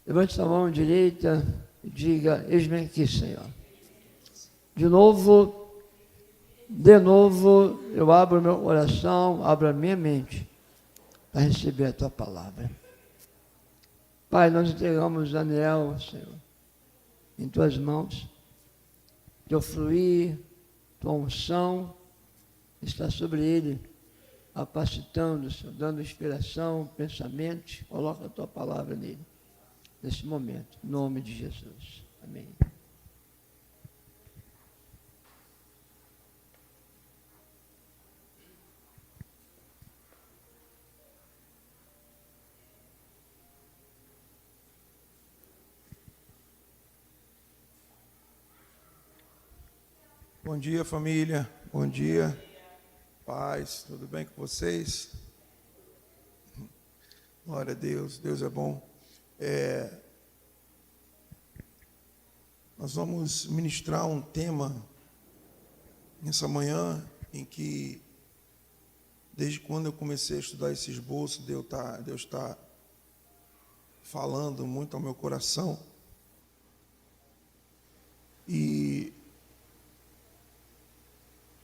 Levante sua mão direita e diga: eis-me aqui, Senhor. De novo, eu abro meu coração, abro a minha mente para receber a tua palavra. Pai, nós entregamos Daniel, Senhor, em tuas mãos. Teu fluir, tua unção está sobre ele, capacitando, Senhor, dando inspiração, pensamento. Coloca a tua palavra nele, nesse momento, em nome de Jesus. Amém. Bom dia, família. Bom dia. Paz, tudo bem com vocês? Glória a Deus, Deus é bom. Nós vamos ministrar um tema nessa manhã em que, desde quando eu comecei a estudar esse esboço, Deus está falando muito ao meu coração. E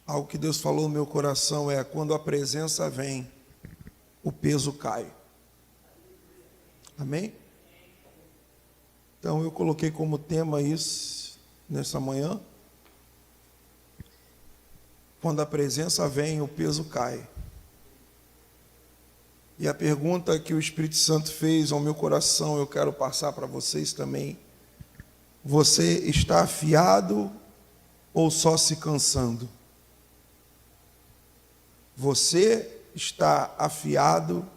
algo que Deus falou no meu coração é: quando a presença vem, o peso cai. Amém? Então eu coloquei como tema isso nessa manhã. Quando a presença vem, o peso cai. E a pergunta que o Espírito Santo fez ao meu coração, eu quero passar para vocês também. Você está afiado ou só se cansando? Você está afiado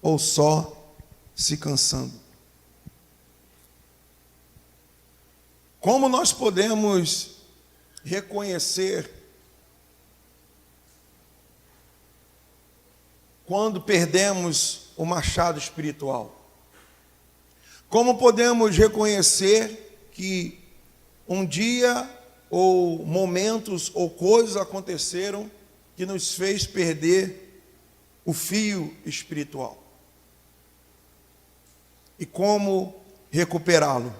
ou só se cansando? Como nós podemos reconhecer quando perdemos o machado espiritual? Como podemos reconhecer que um dia ou momentos ou coisas aconteceram que nos fez perder o fio espiritual? E como recuperá-lo?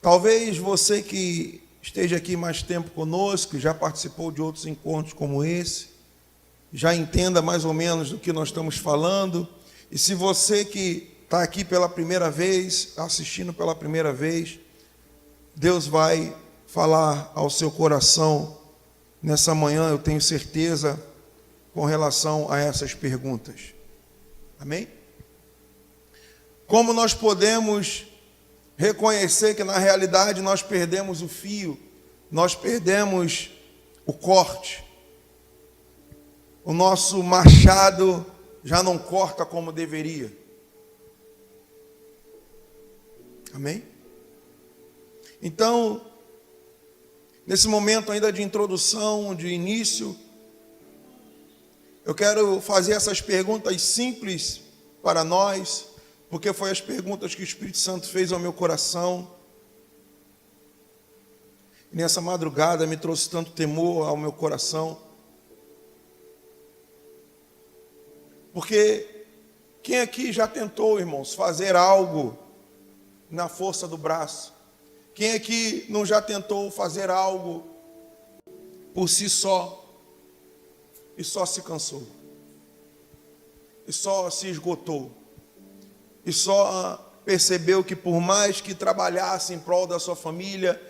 Talvez você que esteja aqui mais tempo conosco, já participou de outros encontros como esse, já entenda mais ou menos do que nós estamos falando. E se você que está aqui pela primeira vez, assistindo pela primeira vez, Deus vai falar ao seu coração nessa manhã, eu tenho certeza, com relação a essas perguntas. Amém? Como nós podemos reconhecer que na realidade nós perdemos o fio, nós perdemos o corte, o nosso machado já não corta como deveria? Amém? Então, nesse momento ainda de introdução, de início, eu quero fazer essas perguntas simples para nós, porque foi as perguntas que o Espírito Santo fez ao meu coração. E nessa madrugada me trouxe tanto temor ao meu coração. Porque quem aqui já tentou, irmãos, fazer algo na força do braço? Quem aqui não já tentou fazer algo por si só e só se cansou? E só se esgotou? E só percebeu que por mais que trabalhasse em prol da sua família,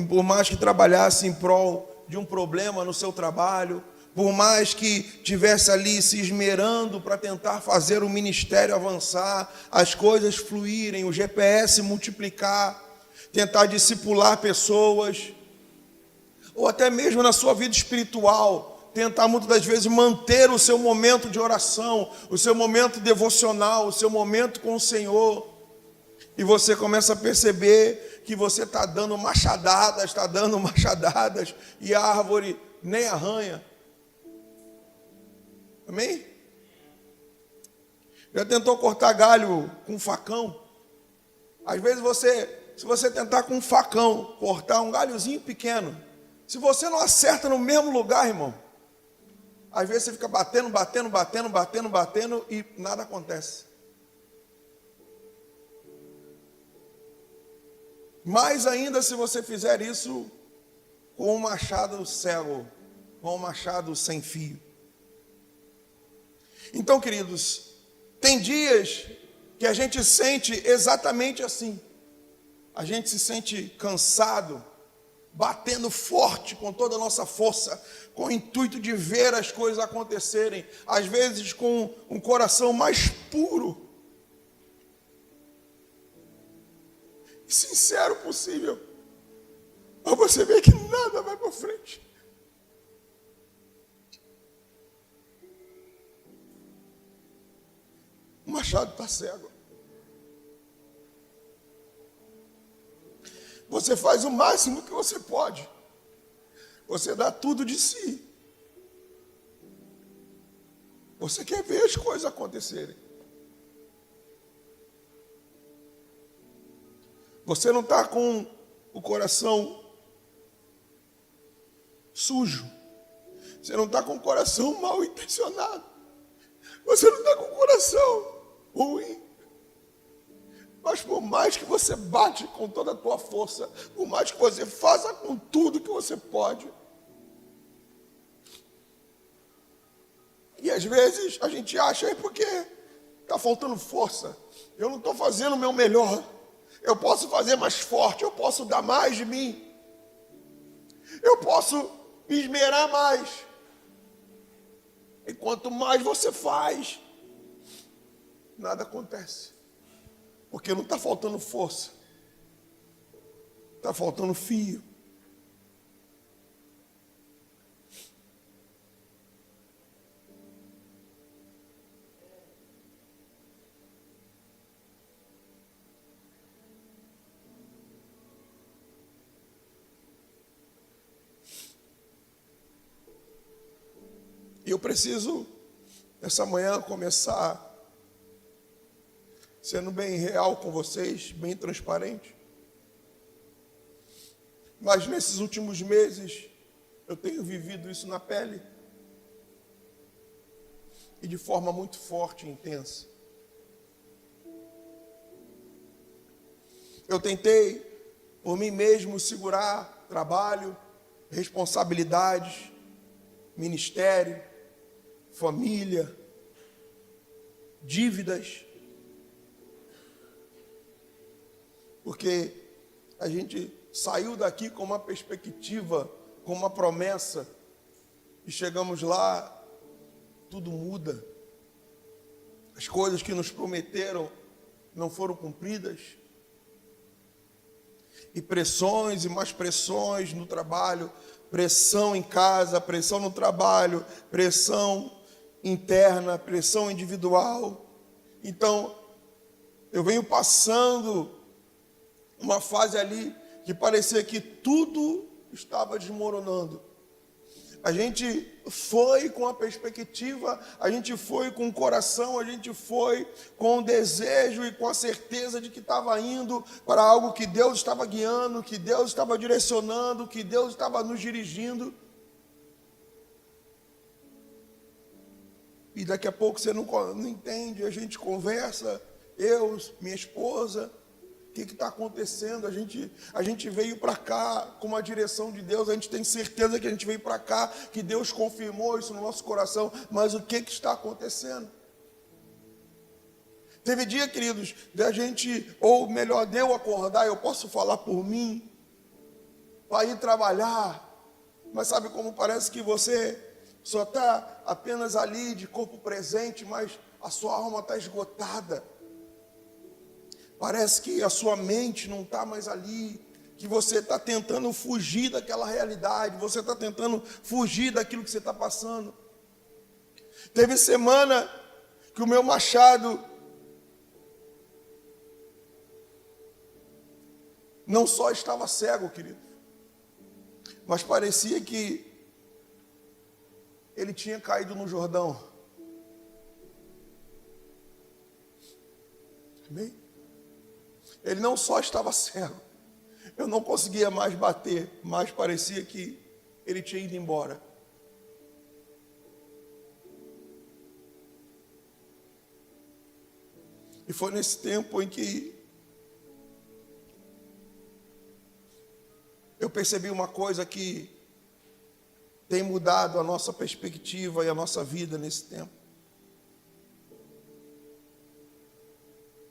por mais que trabalhasse em prol de um problema no seu trabalho, por mais que tivesse ali se esmerando para tentar fazer o ministério avançar, as coisas fluírem, o GPS multiplicar, tentar discipular pessoas, ou até mesmo na sua vida espiritual, tentar muitas das vezes manter o seu momento de oração, o seu momento devocional, o seu momento com o Senhor, e você começa a perceber que você está dando machadadas, e a árvore nem arranha. Amém? Já tentou cortar galho com facão? Às vezes se você tentar com um facão cortar um galhozinho pequeno, se você não acerta no mesmo lugar, irmão, às vezes você fica batendo e nada acontece. Mais ainda se você fizer isso com um machado cego, com um machado sem fio. Então, queridos, tem dias que a gente sente exatamente assim. A gente se sente cansado, batendo forte com toda a nossa força, com o intuito de ver as coisas acontecerem, às vezes com um coração mais puro e sincero possível, mas você vê que nada vai para frente. O machado está cego. Você faz o máximo que você pode. Você dá tudo de si. Você quer ver as coisas acontecerem. Você não está com o coração sujo. Você não está com o coração mal intencionado. Você não está com o coração ruim. Mas por mais que você bate com toda a tua força, por mais que você faça com tudo que você pode, e às vezes a gente acha, é porque está faltando força, eu não estou fazendo o meu melhor, eu posso fazer mais forte, eu posso dar mais de mim, eu posso me esmerar mais. E quanto mais você faz, nada acontece. Porque não está faltando força. Está faltando fio. E eu preciso, essa manhã, começar sendo bem real com vocês, bem transparente. Mas nesses últimos meses, eu tenho vivido isso na pele. E de forma muito forte e intensa. Eu tentei, por mim mesmo, segurar trabalho, responsabilidades, ministério, família, dívidas. Porque a gente saiu daqui com uma perspectiva, com uma promessa, e chegamos lá, tudo muda. As coisas que nos prometeram não foram cumpridas. E pressões e mais pressões no trabalho, pressão em casa, pressão no trabalho, pressão interna, pressão individual. Então, eu venho passando uma fase ali que parecia que tudo estava desmoronando. A gente foi com a perspectiva, a gente foi com o coração, a gente foi com o desejo e com a certeza de que estava indo para algo que Deus estava guiando, que Deus estava direcionando, que Deus estava nos dirigindo. E daqui a pouco você não entende, a gente conversa, eu, minha esposa, o que está acontecendo? A gente veio para cá com uma direção de Deus, a gente tem certeza que a gente veio para cá, que Deus confirmou isso no nosso coração, mas o que está acontecendo? Teve dia, queridos, da gente, ou melhor, de eu acordar, eu posso falar por mim, para ir trabalhar, mas sabe como parece que você só está apenas ali de corpo presente, mas a sua alma está esgotada. Parece que a sua mente não está mais ali, que você está tentando fugir daquela realidade, você está tentando fugir daquilo que você está passando. Teve semana que o meu machado não só estava cego, querido, mas parecia que ele tinha caído no Jordão. Amém? Ele não só estava cego, eu não conseguia mais bater, mas parecia que ele tinha ido embora. E foi nesse tempo em que eu percebi uma coisa que tem mudado a nossa perspectiva e a nossa vida nesse tempo.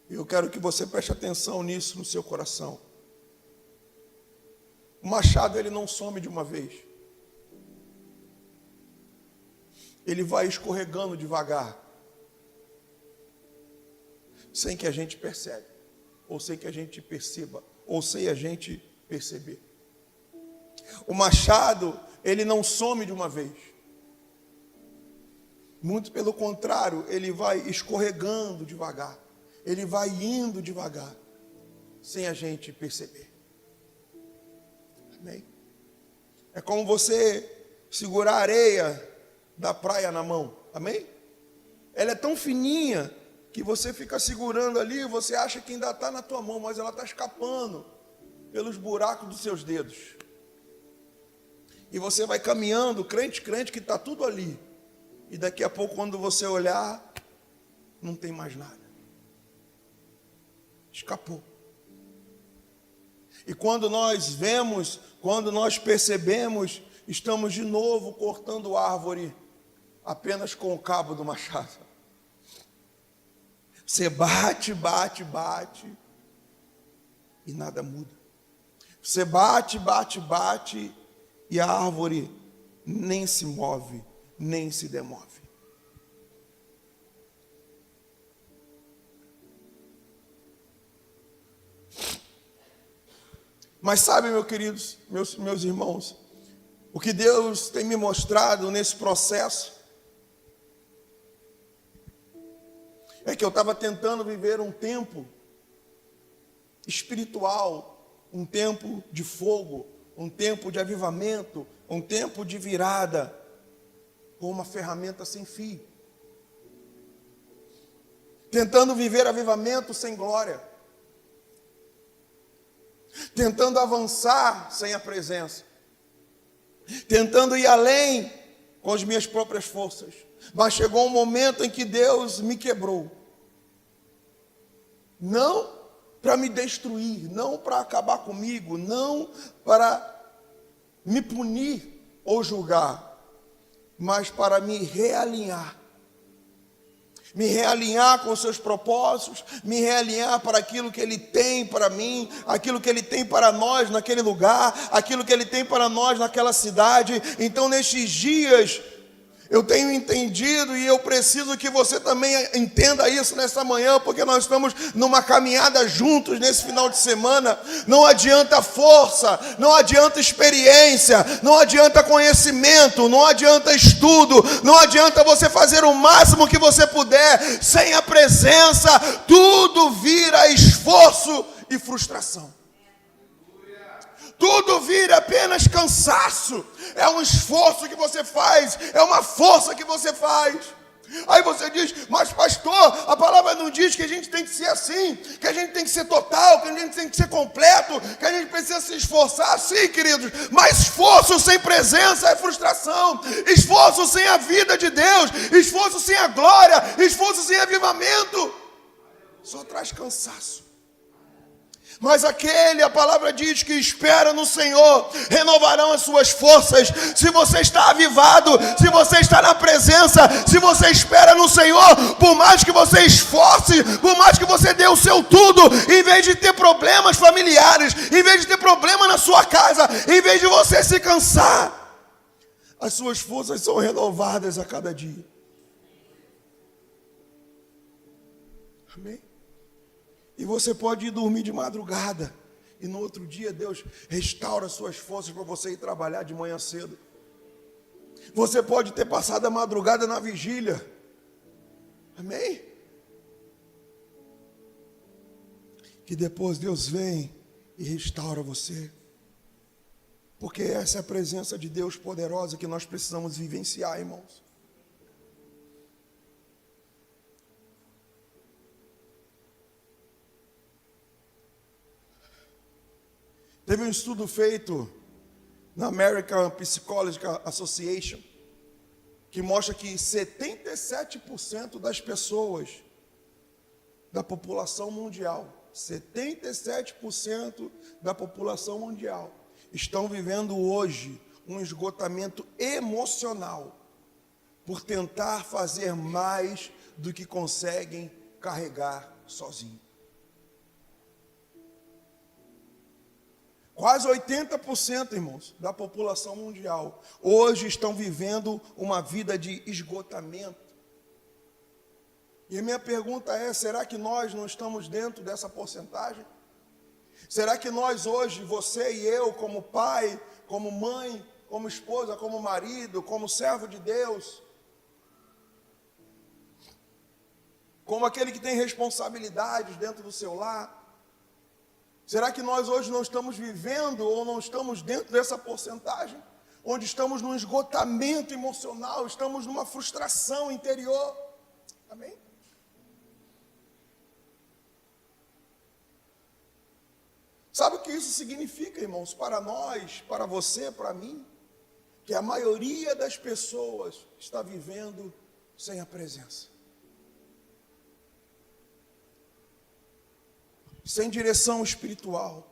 E eu quero que você preste atenção nisso no seu coração. O machado, ele não some de uma vez. Ele vai escorregando devagar, sem que a gente perceba, ou sem que a gente perceba, ou sem a gente perceber. O machado, ele não some de uma vez. Muito pelo contrário, ele vai escorregando devagar. Ele vai indo devagar, sem a gente perceber. Amém? É como você segurar a areia da praia na mão. Amém? Ela é tão fininha que você fica segurando ali e você acha que ainda está na tua mão, mas ela está escapando pelos buracos dos seus dedos. E você vai caminhando, crente, que está tudo ali. E daqui a pouco, quando você olhar, não tem mais nada. Escapou. E quando nós vemos, quando nós percebemos, estamos de novo cortando árvore apenas com o cabo do machado. Você bate e nada muda. Você bate e a árvore nem se move, nem se demove. Mas sabe, meus queridos, meus irmãos, o que Deus tem me mostrado nesse processo é que eu estava tentando viver um tempo espiritual, um tempo de fogo, um tempo de avivamento, um tempo de virada, com uma ferramenta sem fio. Tentando viver avivamento sem glória. Tentando avançar sem a presença. Tentando ir além com as minhas próprias forças. Mas chegou um momento em que Deus me quebrou. Não para me destruir, não para acabar comigo, não para me punir ou julgar, mas para me realinhar. Me realinhar com os seus propósitos, me realinhar para aquilo que Ele tem para mim, aquilo que Ele tem para nós naquele lugar, aquilo que Ele tem para nós naquela cidade. Então, nestes dias, eu tenho entendido e eu preciso que você também entenda isso nessa manhã, porque nós estamos numa caminhada juntos nesse final de semana. Não adianta força, não adianta experiência, não adianta conhecimento, não adianta estudo, não adianta você fazer o máximo que você puder. Sem a presença, tudo vira esforço e frustração. Tudo vira apenas cansaço. É um esforço que você faz, é uma força que você faz. Aí você diz, mas pastor, a palavra não diz que a gente tem que ser assim, que a gente tem que ser total, que a gente tem que ser completo, que a gente precisa se esforçar. Sim, queridos, mas esforço sem presença é frustração. Esforço sem a vida de Deus, esforço sem a glória, esforço sem avivamento, só traz cansaço. Mas a palavra diz que espera no Senhor, renovarão as suas forças. Se você está avivado, se você está na presença, se você espera no Senhor, por mais que você esforce, por mais que você dê o seu tudo, em vez de ter problemas familiares, em vez de ter problema na sua casa, em vez de você se cansar, as suas forças são renovadas a cada dia. Amém? E você pode ir dormir de madrugada. E no outro dia Deus restaura suas forças para você ir trabalhar de manhã cedo. Você pode ter passado a madrugada na vigília. Amém? Que depois Deus vem e restaura você. Porque essa é a presença de Deus poderosa que nós precisamos vivenciar, irmãos. Teve um estudo feito na American Psychological Association que mostra que 77% das pessoas da população mundial, 77% da população mundial estão vivendo hoje um esgotamento emocional por tentar fazer mais do que conseguem carregar sozinho. Quase 80%, irmãos, da população mundial hoje estão vivendo uma vida de esgotamento. E a minha pergunta é: será que nós não estamos dentro dessa porcentagem? Será que nós hoje, você e eu, como pai, como mãe, como esposa, como marido, como servo de Deus, como aquele que tem responsabilidades dentro do seu lar, será que nós hoje não estamos vivendo ou não estamos dentro dessa porcentagem? Onde estamos num esgotamento emocional, estamos numa frustração interior. Amém? Sabe o que isso significa, irmãos? Para nós, para você, para mim, que a maioria das pessoas está vivendo sem a presença. Sem direção espiritual,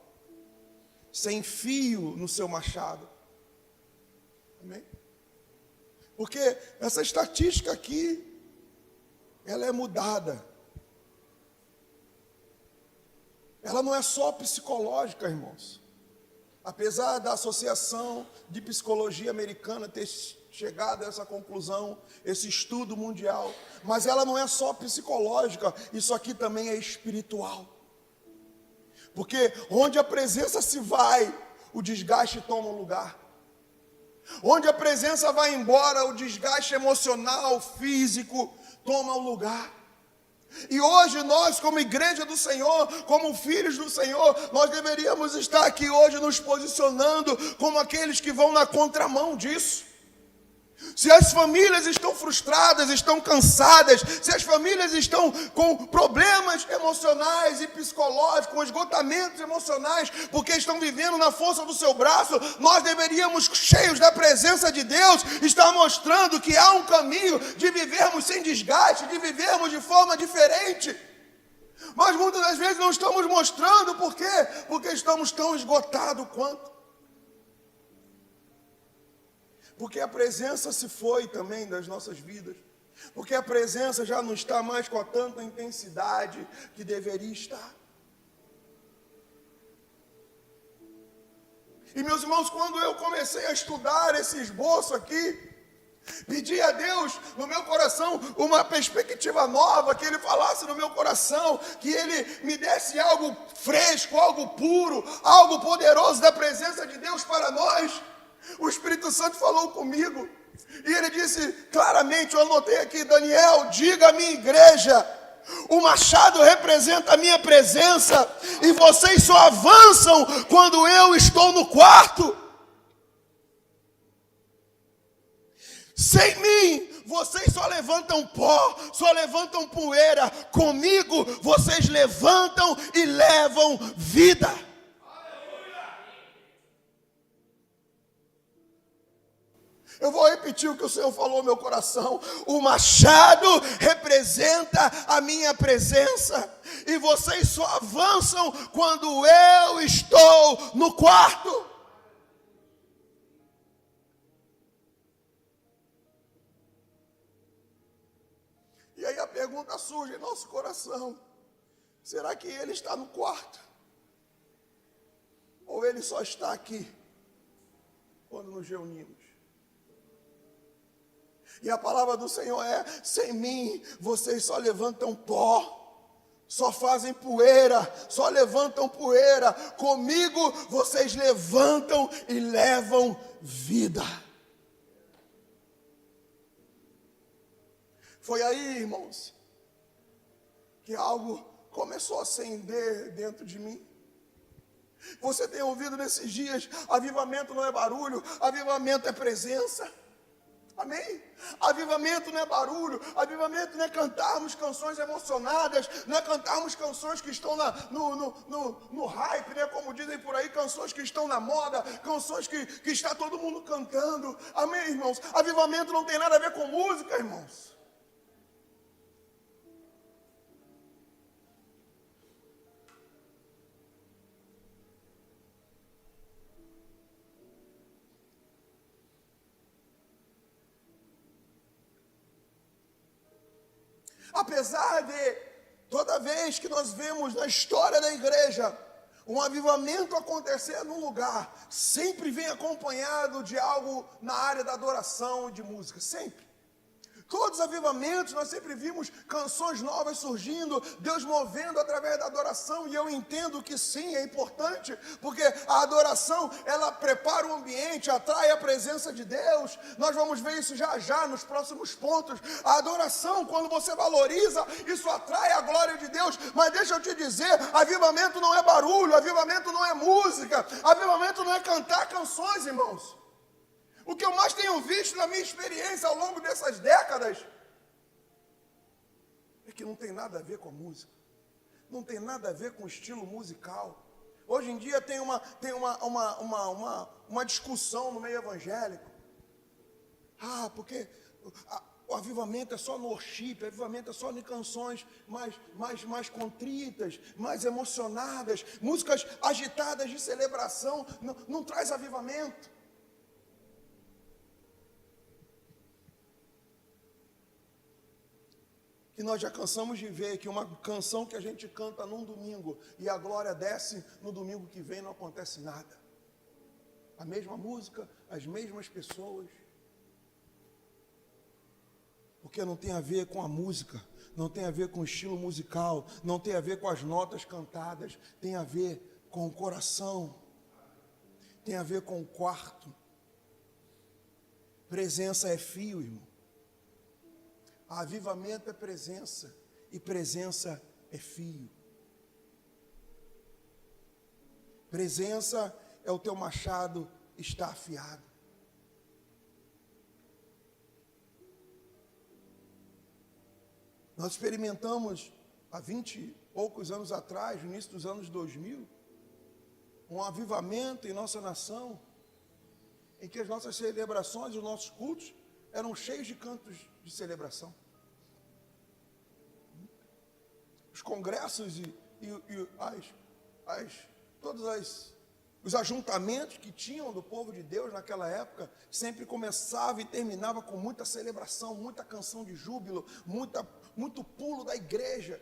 sem fio no seu machado. Amém? Porque essa estatística aqui, ela é mudada. Ela não é só psicológica, irmãos. Apesar da Associação de Psicologia Americana ter chegado a essa conclusão, esse estudo mundial, mas ela não é só psicológica, isso aqui também é espiritual. Porque onde a presença se vai, o desgaste toma um lugar. Onde a presença vai embora, o desgaste emocional, físico, toma um lugar. E hoje nós, como igreja do Senhor, como filhos do Senhor, nós deveríamos estar aqui hoje nos posicionando como aqueles que vão na contramão disso. Se as famílias estão frustradas, estão cansadas, se as famílias estão com problemas emocionais e psicológicos, com esgotamentos emocionais, porque estão vivendo na força do seu braço, nós deveríamos, cheios da presença de Deus, estar mostrando que há um caminho de vivermos sem desgaste, de vivermos de forma diferente. Mas muitas das vezes não estamos mostrando, por quê? Porque estamos tão esgotados quanto. Porque a presença se foi também das nossas vidas. Porque a presença já não está mais com a tanta intensidade que deveria estar. E meus irmãos, quando eu comecei a estudar esse esboço aqui, pedi a Deus no meu coração uma perspectiva nova, que Ele falasse no meu coração, que Ele me desse algo fresco, algo puro, algo poderoso da presença de Deus para nós. O Espírito Santo falou comigo e ele disse claramente, eu anotei aqui: Daniel, diga à minha igreja, o machado representa a minha presença e vocês só avançam quando eu estou no quarto. Sem mim, vocês só levantam pó, só levantam poeira. Comigo, vocês levantam e levam vida. Eu vou repetir o que o Senhor falou no meu coração. O machado representa a minha presença. E vocês só avançam quando eu estou no quarto. E aí a pergunta surge em nosso coração: será que Ele está no quarto? Ou Ele só está aqui quando nos reunimos? E a palavra do Senhor é: sem mim vocês só levantam pó, só fazem poeira, só levantam poeira. Comigo vocês levantam e levam vida. Foi aí, irmãos, que algo começou a acender dentro de mim. Você tem ouvido nesses dias: avivamento não é barulho, avivamento é presença. Amém? Avivamento não é barulho, avivamento não é cantarmos canções emocionadas, não é cantarmos canções que estão no hype, né? Como dizem por aí, canções que estão na moda, canções que está todo mundo cantando. Amém, irmãos? Avivamento não tem nada a ver com música, irmãos. Apesar de, toda vez que nós vemos na história da igreja, um avivamento acontecer num lugar, sempre vem acompanhado de algo na área da adoração e de música, sempre. Todos os avivamentos, nós sempre vimos canções novas surgindo, Deus movendo através da adoração, e eu entendo que sim, é importante, porque a adoração, ela prepara o ambiente, atrai a presença de Deus. Nós vamos ver isso já já nos próximos pontos. A adoração, quando você valoriza, isso atrai a glória de Deus. Mas deixa eu te dizer, avivamento não é barulho, avivamento não é música, avivamento não é cantar canções, irmãos. O que eu mais tenho visto na minha experiência ao longo dessas décadas é que não tem nada a ver com a música, não tem nada a ver com o estilo musical. Hoje em dia tem uma discussão no meio evangélico. Porque o avivamento é só no worship, o avivamento é só em canções mais contritas, mais emocionadas, músicas agitadas de celebração, não traz avivamento. Que nós já cansamos de ver que uma canção que a gente canta num domingo e a glória desce no domingo que vem, não acontece nada. A mesma música, as mesmas pessoas. Porque não tem a ver com a música, não tem a ver com o estilo musical, não tem a ver com as notas cantadas, tem a ver com o coração, tem a ver com o quarto. Presença é fio, irmão. Avivamento é presença, e presença é fio. Presença é o teu machado está afiado. Nós experimentamos há 20 e poucos anos atrás, no início dos anos 2000, um avivamento em nossa nação, em que as nossas celebrações, os nossos cultos eram cheios de cantos de celebração. Os congressos e os ajuntamentos que tinham do povo de Deus naquela época, sempre começava e terminava com muita celebração, muita canção de júbilo, muito pulo da igreja.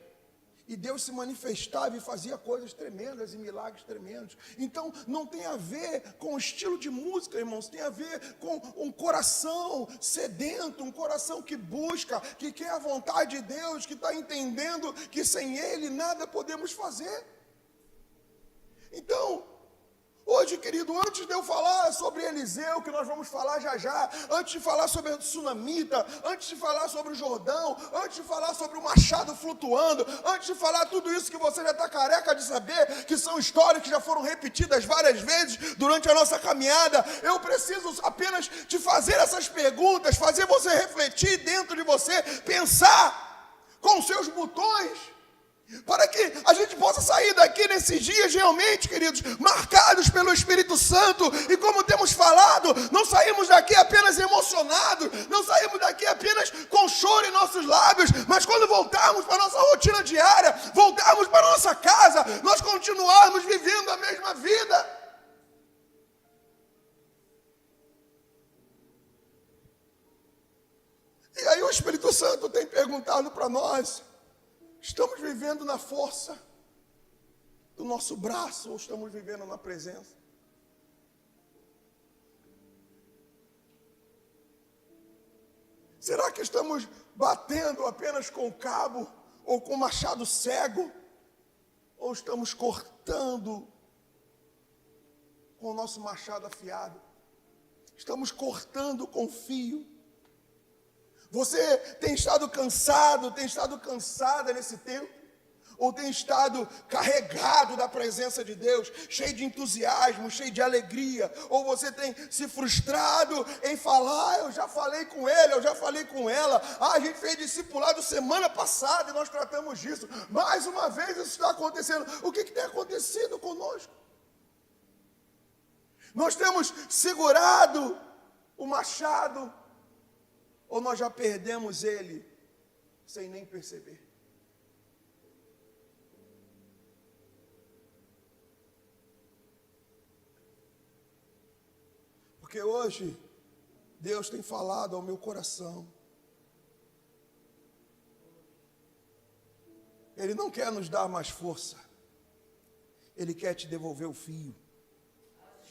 E Deus se manifestava e fazia coisas tremendas e milagres tremendos. Então, não tem a ver com o estilo de música, irmãos. Tem a ver com um coração sedento, um coração que busca, que quer a vontade de Deus, que está entendendo que sem Ele nada podemos fazer. Então, hoje, querido, antes de eu falar sobre Eliseu, que nós vamos falar já já, antes de falar sobre a tsunamita, antes de falar sobre o Jordão, antes de falar sobre o machado flutuando, antes de falar tudo isso que você já está careca de saber, que são histórias que já foram repetidas várias vezes durante a nossa caminhada, eu preciso apenas te fazer essas perguntas, fazer você refletir dentro de você, pensar com os seus botões, para que a gente possa sair daqui nesses dias realmente, queridos, marcados pelo Espírito Santo. E como temos falado, não saímos daqui apenas emocionados, não saímos daqui apenas com choro em nossos lábios, mas quando voltarmos para a nossa rotina diária, voltarmos para a nossa casa, nós continuarmos vivendo a mesma vida. E aí o Espírito Santo tem perguntado para nós: estamos vivendo na força do nosso braço ou estamos vivendo na presença? Será que estamos batendo apenas com o cabo ou com o machado cego? Ou estamos cortando com o nosso machado afiado? Estamos cortando com fio? Você tem estado cansado, tem estado cansada nesse tempo? Ou tem estado carregado da presença de Deus, cheio de entusiasmo, cheio de alegria? Ou você tem se frustrado em falar: eu já falei com ele, eu já falei com ela, a gente fez discipulado semana passada e nós tratamos disso, mais uma vez isso está acontecendo. O que tem acontecido conosco? Nós temos segurado o machado, ou nós já perdemos ele sem nem perceber? Porque hoje Deus tem falado ao meu coração Ele não quer nos dar mais força. Ele quer te devolver o fio.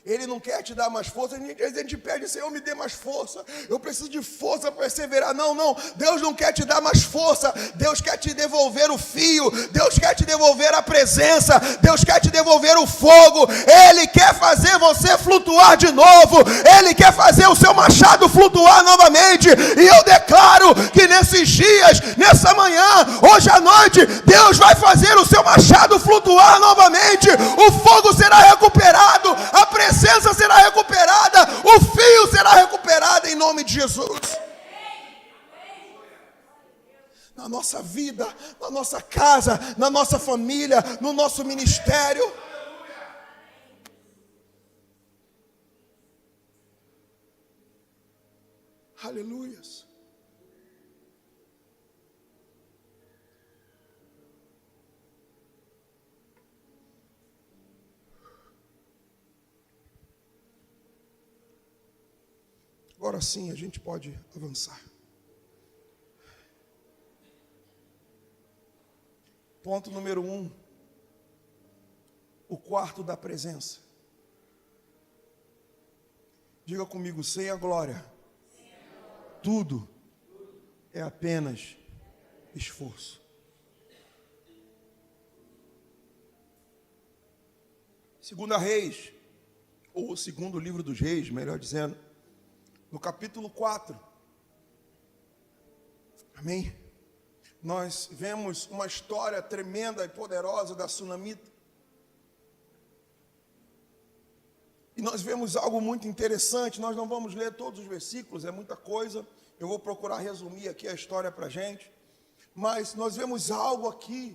Ele não quer te dar mais força. Às vezes a gente pede, Senhor, me dê mais força. Eu preciso de força para perseverar. Não, não. Deus não quer te dar mais força. Deus quer te devolver o fio. Deus quer te devolver a presença. Deus quer te devolver o fogo. Ele quer fazer você flutuar de novo. Ele quer fazer o seu machado flutuar novamente. E eu declaro que nesses dias, nessa manhã, hoje à noite, Deus vai fazer o seu machado flutuar novamente. O fogo será recuperado. A presença será recuperada, o fio será recuperado em nome de Jesus. Na nossa vida, na nossa casa, na nossa família, no nosso ministério. Aleluias. Agora sim a gente pode avançar. Ponto número 1. O quarto da presença. Diga comigo, sem a glória, tudo é apenas esforço. Segunda Reis, ou segundo livro dos Reis, melhor dizendo, no capítulo 4, amém? Nós vemos uma história tremenda e poderosa da Sunamita. E nós vemos algo muito interessante. Nós não vamos ler todos os versículos, é muita coisa. Eu vou procurar resumir aqui a história para a gente. Mas nós vemos algo aqui,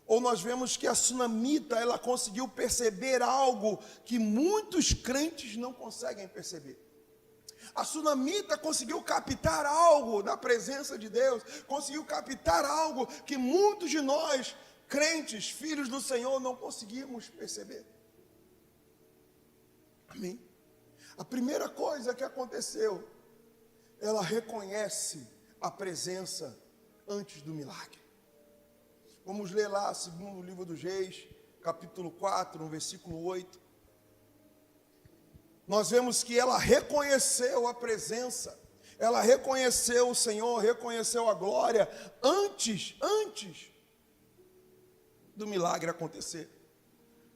ou nós vemos que a Sunamita, ela conseguiu perceber algo que muitos crentes não conseguem perceber. A Sunamita conseguiu captar algo na presença de Deus, conseguiu captar algo que muitos de nós, crentes, filhos do Senhor, não conseguimos perceber. Amém? A primeira coisa que aconteceu, ela reconhece a presença antes do milagre. Vamos ler lá, segundo o livro dos Reis, capítulo 4, no versículo 8. Nós vemos que ela reconheceu a presença, ela reconheceu o Senhor, reconheceu a glória antes do milagre acontecer.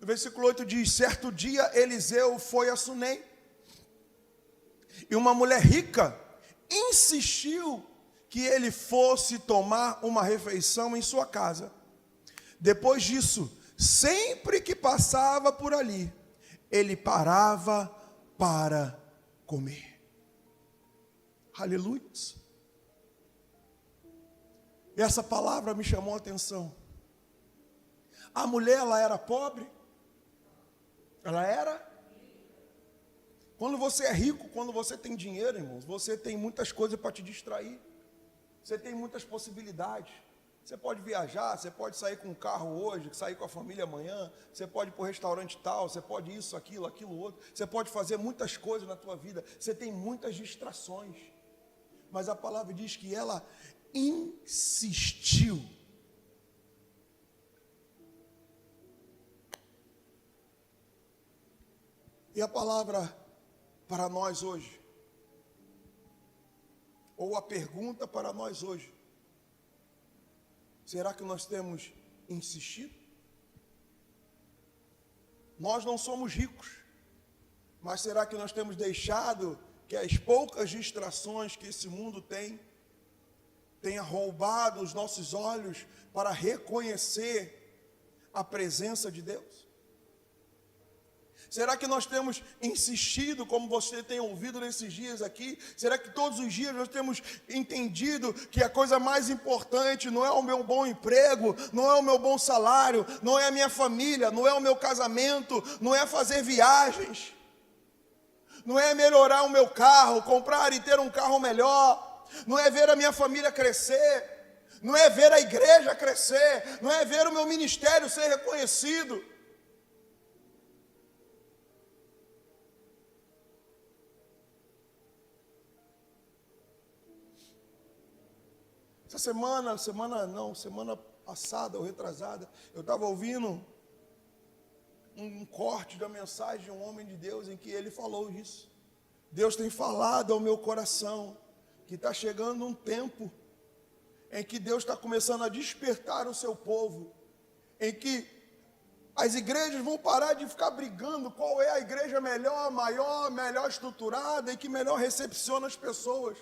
No versículo 8 diz: certo dia Eliseu foi a Sunem, e uma mulher rica insistiu que ele fosse tomar uma refeição em sua casa. Depois disso, sempre que passava por ali, ele parava para comer. Aleluia. E essa palavra me chamou a atenção. A mulher, ela era pobre? Ela era? Quando você é rico, quando você tem dinheiro, irmãos, você tem muitas coisas para te distrair. Você tem muitas possibilidades. Você pode viajar, você pode sair com um carro hoje, sair com a família amanhã, você pode ir para o restaurante tal, você pode isso, aquilo outro, você pode fazer muitas coisas na tua vida, você tem muitas distrações. Mas a palavra diz que ela insistiu. E a palavra para nós hoje, ou a pergunta para nós hoje: será que nós temos insistido? Nós não somos ricos, mas será que nós temos deixado que as poucas distrações que esse mundo tenha roubado os nossos olhos para reconhecer a presença de Deus? Será que nós temos insistido, como você tem ouvido nesses dias aqui? Será que todos os dias nós temos entendido que a coisa mais importante não é o meu bom emprego, não é o meu bom salário, não é a minha família, não é o meu casamento, não é fazer viagens, não é melhorar o meu carro, comprar e ter um carro melhor, não é ver a minha família crescer, não é ver a igreja crescer, não é ver o meu ministério ser reconhecido. Essa semana passada ou retrasada, eu estava ouvindo um corte da mensagem de um homem de Deus em que ele falou isso. Deus tem falado ao meu coração que está chegando um tempo em que Deus está começando a despertar o seu povo, em que as igrejas vão parar de ficar brigando qual é a igreja melhor, maior, melhor estruturada e que melhor recepciona as pessoas,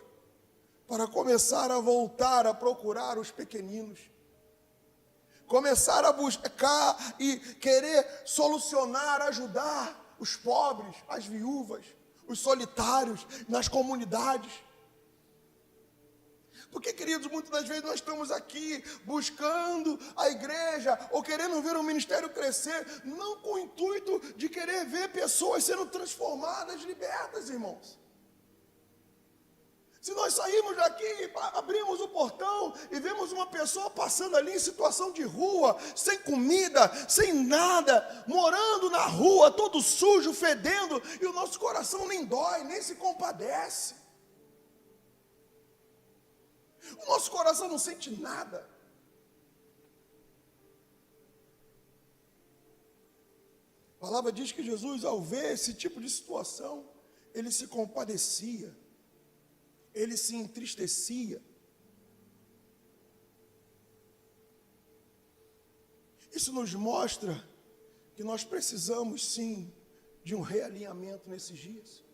para começar a voltar a procurar os pequeninos, começar a buscar e querer solucionar, ajudar os pobres, as viúvas, os solitários nas comunidades. Porque, queridos, muitas das vezes nós estamos aqui buscando a igreja ou querendo ver o ministério crescer, não com o intuito de querer ver pessoas sendo transformadas, libertas, irmãos. Se nós sairmos daqui, abrimos o portão e vemos uma pessoa passando ali em situação de rua, sem comida, sem nada, morando na rua, todo sujo, fedendo, e o nosso coração nem dói, nem se compadece. O nosso coração não sente nada. A palavra diz que Jesus, ao ver esse tipo de situação, ele se compadecia, ele se entristecia. Isso nos mostra que nós precisamos sim de um realinhamento nesses dias.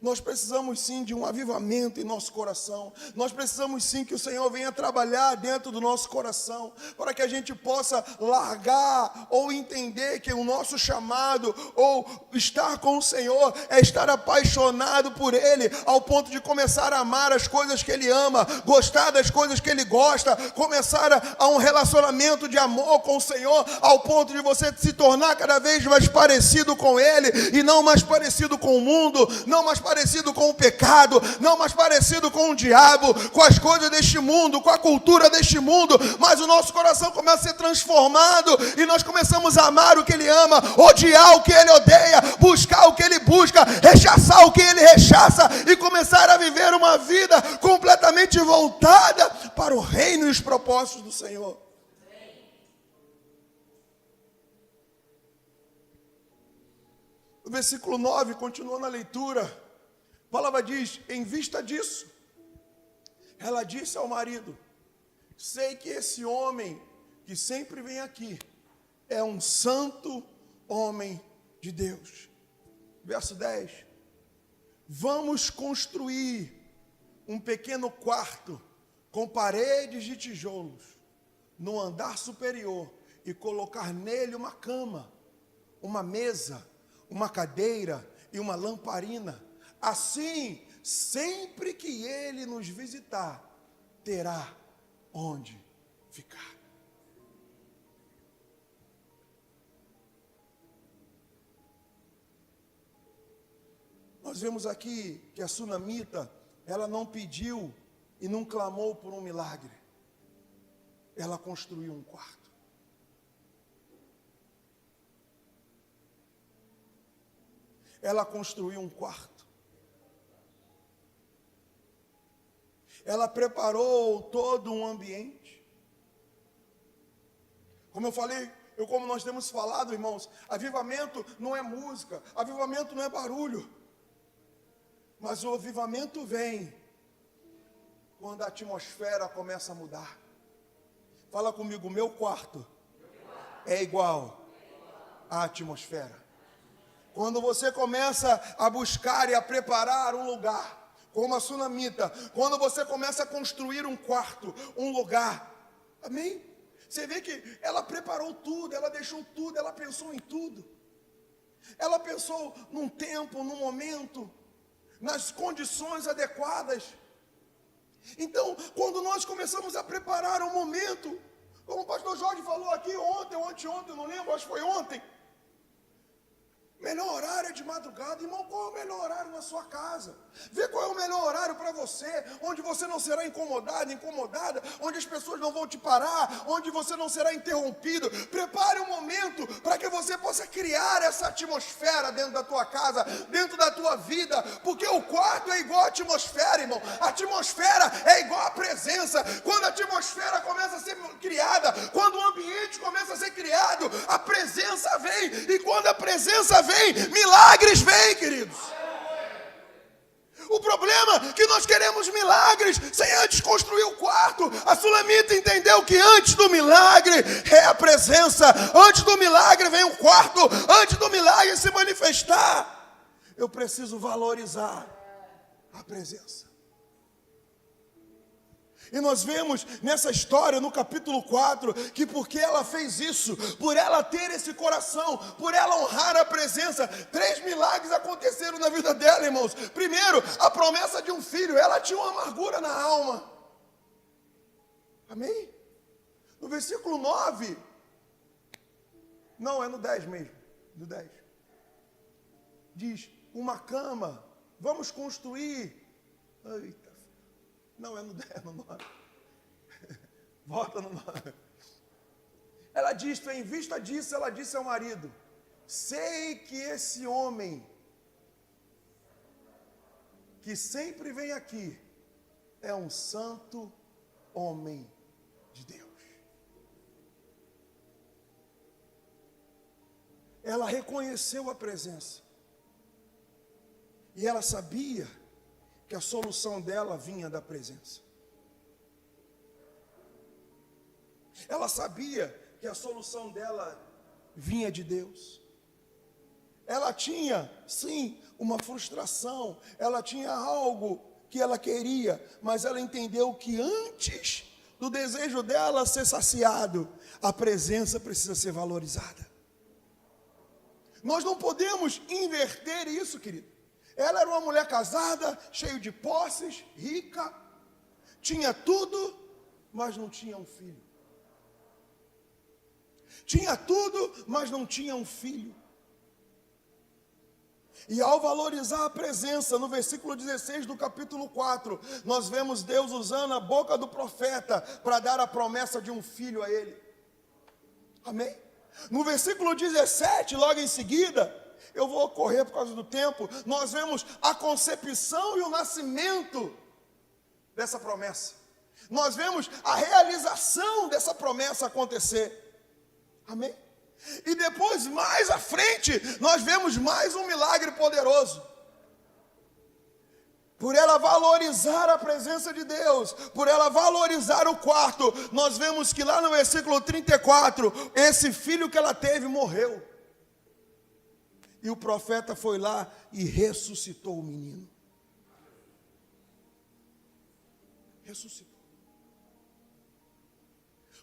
Nós precisamos sim de um avivamento em nosso coração. Nós precisamos sim que o Senhor venha trabalhar dentro do nosso coração, para que a gente possa largar ou entender que o nosso chamado ou estar com o Senhor é estar apaixonado por Ele, ao ponto de começar a amar as coisas que Ele ama, gostar das coisas que Ele gosta, começar a um relacionamento de amor com o Senhor, ao ponto de você se tornar cada vez mais parecido com Ele e não mais parecido com o mundo, não mais parecido com o pecado, não mais parecido com o diabo, com as coisas deste mundo, com a cultura deste mundo, mas o nosso coração começa a ser transformado e nós começamos a amar o que Ele ama, odiar o que Ele odeia, buscar o que Ele busca, rechaçar o que Ele rechaça e começar a viver uma vida completamente voltada para o reino e os propósitos do Senhor. O versículo 9, continua na leitura. A palavra diz: em vista disso, ela disse ao marido: sei que esse homem que sempre vem aqui é um santo homem de Deus. Verso 10: vamos construir um pequeno quarto com paredes de tijolos no andar superior e colocar nele uma cama, uma mesa, uma cadeira e uma lamparina. Assim, sempre que ele nos visitar, terá onde ficar. Nós vemos aqui que a sunamita, ela não pediu e não clamou por um milagre. Ela construiu um quarto. Ela construiu um quarto. Ela preparou todo um ambiente. Como eu falei, como nós temos falado, irmãos, avivamento não é música, avivamento não é barulho. Mas o avivamento vem quando a atmosfera começa a mudar. Fala comigo, meu quarto é igual à atmosfera. Quando você começa a buscar e a preparar um lugar, como a sunamita, quando você começa a construir um quarto, um lugar, amém? Você vê que ela preparou tudo, ela deixou tudo, ela pensou em tudo. Ela pensou num tempo, num momento, nas condições adequadas. Então, quando nós começamos a preparar um momento, como o pastor Jorge falou aqui ontem ou anteontem, não lembro, acho que foi ontem, melhor horário é de madrugada. Irmão, qual é o melhor horário na sua casa? Vê qual é o melhor horário para você, onde você não será incomodado, incomodada, onde as pessoas não vão te parar, onde você não será interrompido. Prepare um momento para que você possa criar essa atmosfera dentro da tua casa, dentro da tua vida, porque o quarto é igual à atmosfera, irmão. A atmosfera é igual à presença. Quando a atmosfera começa a ser criada. Quando o ambiente começa a ser criado, a presença vem. E quando a presença vem, milagres vêm, queridos. O problema é que nós queremos milagres sem antes construir o quarto. A Sulamita entendeu que antes do milagre é a presença. Antes do milagre vem o quarto. Antes do milagre se manifestar, eu preciso valorizar a presença. E nós vemos nessa história, no capítulo 4, que porque ela fez isso, por ela ter esse coração, por ela honrar a presença, 3 milagres aconteceram na vida dela, irmãos. Primeiro, a promessa de um filho. Ela tinha uma amargura na alma. Amém? No versículo 9, não, é no 10 mesmo, no 10. Diz, uma cama, vamos construir. Eita. Não, é no 10, no 9. Volta no 9. Ela diz, em vista disso, ela disse ao marido, sei que esse homem que sempre vem aqui é um santo homem de Deus. Ela reconheceu a presença. E ela sabia que a solução dela vinha da presença. Ela sabia que a solução dela vinha de Deus. Ela tinha, sim, uma frustração, ela tinha algo que ela queria, mas ela entendeu que antes do desejo dela ser saciado, a presença precisa ser valorizada. Nós não podemos inverter isso, querido. Ela era uma mulher casada, cheia de posses, rica, tinha tudo, mas não tinha um filho. Tinha tudo, mas não tinha um filho. E ao valorizar a presença, no versículo 16 do capítulo 4, nós vemos Deus usando a boca do profeta para dar a promessa de um filho a ele. Amém? No versículo 17, logo em seguida, eu vou correr por causa do tempo, nós vemos a concepção e o nascimento dessa promessa. Nós vemos a realização dessa promessa acontecer. Amém? E depois, mais à frente, nós vemos mais um milagre poderoso. Por ela valorizar a presença de Deus, por ela valorizar o quarto, nós vemos que lá no versículo 34, esse filho que ela teve morreu. E o profeta foi lá e ressuscitou o menino. Ressuscitou.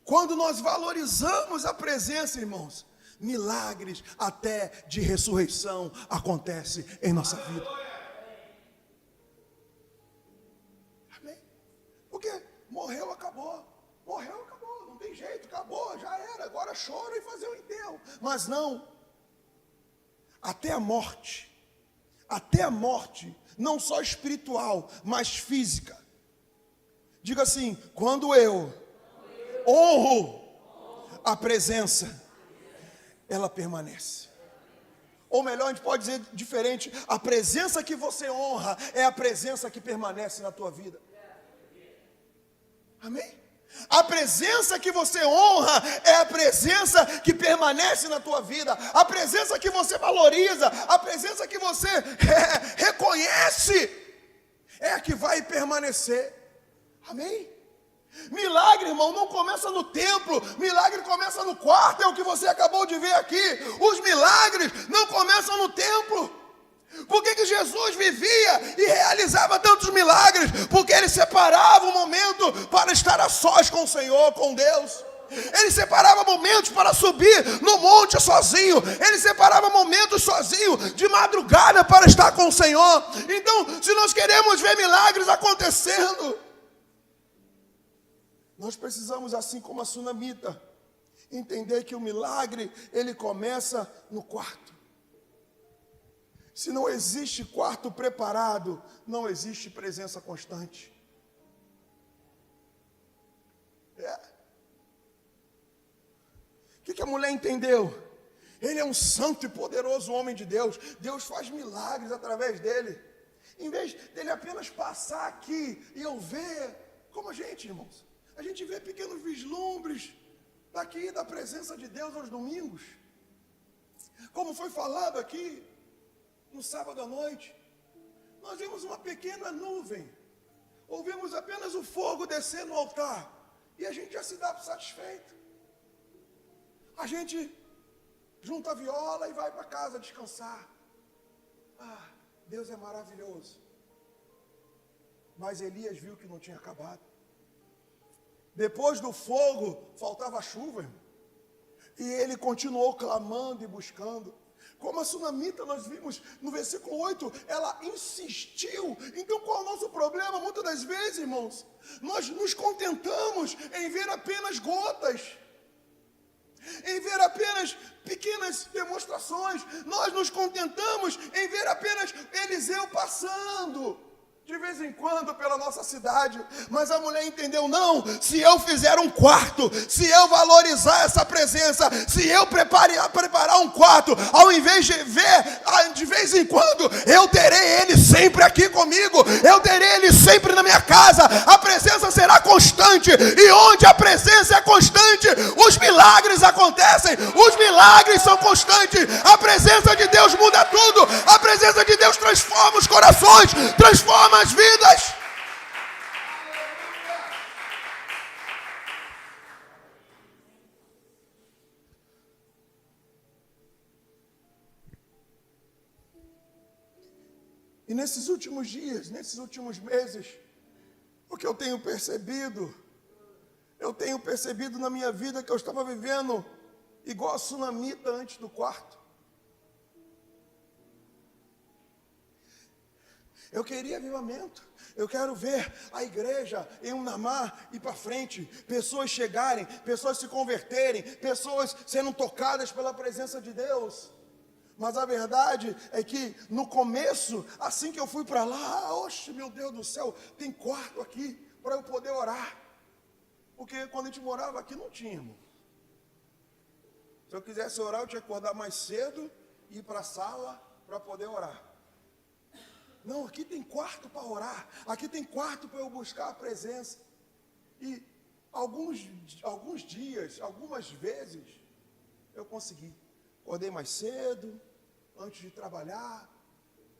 Quando nós valorizamos a presença, irmãos, milagres até de ressurreição acontecem em nossa vida. Amém? Porque morreu, acabou. Morreu, acabou. Não tem jeito, acabou, já era. Agora chora e fazer o enterro. Mas não. Até a morte, não só espiritual, mas física. Diga assim, quando eu honro a presença, ela permanece. Ou melhor, a gente pode dizer diferente, a presença que você honra é a presença que permanece na tua vida. Amém? A presença que você honra é a presença que permanece na tua vida. A presença que você valoriza, a presença que você reconhece, é a que vai permanecer. Amém? Milagre, irmão, não começa no templo, milagre começa no quarto, é o que você acabou de ver aqui. Os milagres não começam no templo. Por que Jesus vivia e realizava tantos milagres? Porque ele separava um momento para estar a sós com o Senhor, com Deus. Ele separava momentos para subir no monte sozinho. Ele separava momentos sozinho, de madrugada, para estar com o Senhor. Então, se nós queremos ver milagres acontecendo, nós precisamos, assim como a sunamita, entender que o milagre, ele começa no quarto. Se não existe quarto preparado, não existe presença constante. O que a mulher entendeu? Ele é um santo e poderoso homem de Deus. Deus faz milagres através dele. Em vez dele apenas passar aqui e eu ver, como a gente, irmãos. A gente vê pequenos vislumbres daqui da presença de Deus aos domingos. Como foi falado aqui no sábado à noite, nós vimos uma pequena nuvem, ouvimos apenas o fogo descer no altar, e a gente já se dá por satisfeito. A gente junta a viola e vai para casa descansar. Ah, Deus é maravilhoso. Mas Elias viu que não tinha acabado. Depois do fogo, faltava chuva, irmão. E ele continuou clamando e buscando. Como a sunamita, nós vimos no versículo 8, ela insistiu. Então qual é o nosso problema? Muitas das vezes, irmãos, nós nos contentamos em ver apenas gotas, em ver apenas pequenas demonstrações. Nós nos contentamos em ver apenas Eliseu passando de vez em quando pela nossa cidade, mas a mulher entendeu, não, se eu fizer um quarto, se eu valorizar essa presença, se eu preparar um quarto, ao invés de ver de vez em quando, eu terei ele sempre aqui comigo, eu terei ele sempre na minha casa, a presença será constante, e onde a presença é constante, os milagres acontecem, os milagres são constantes, a presença de Deus muda tudo, a presença de Deus transforma os corações, transforma as vidas. E nesses últimos dias, nesses últimos meses, o que eu tenho percebido na minha vida que eu estava vivendo igual a sunamita antes do quarto. Eu queria avivamento, eu quero ver a igreja em Unamá ir para frente, pessoas chegarem, pessoas se converterem, pessoas sendo tocadas pela presença de Deus. Mas a verdade é que no começo, assim que eu fui para lá, oxe, meu Deus do céu, tem quarto aqui para eu poder orar. Porque quando a gente morava aqui não tinha, irmão. Se eu quisesse orar, eu tinha que acordar mais cedo e ir para a sala para poder orar. Não, aqui tem quarto para orar, aqui tem quarto para eu buscar a presença. E alguns dias, algumas vezes, eu consegui. Acordei mais cedo, antes de trabalhar,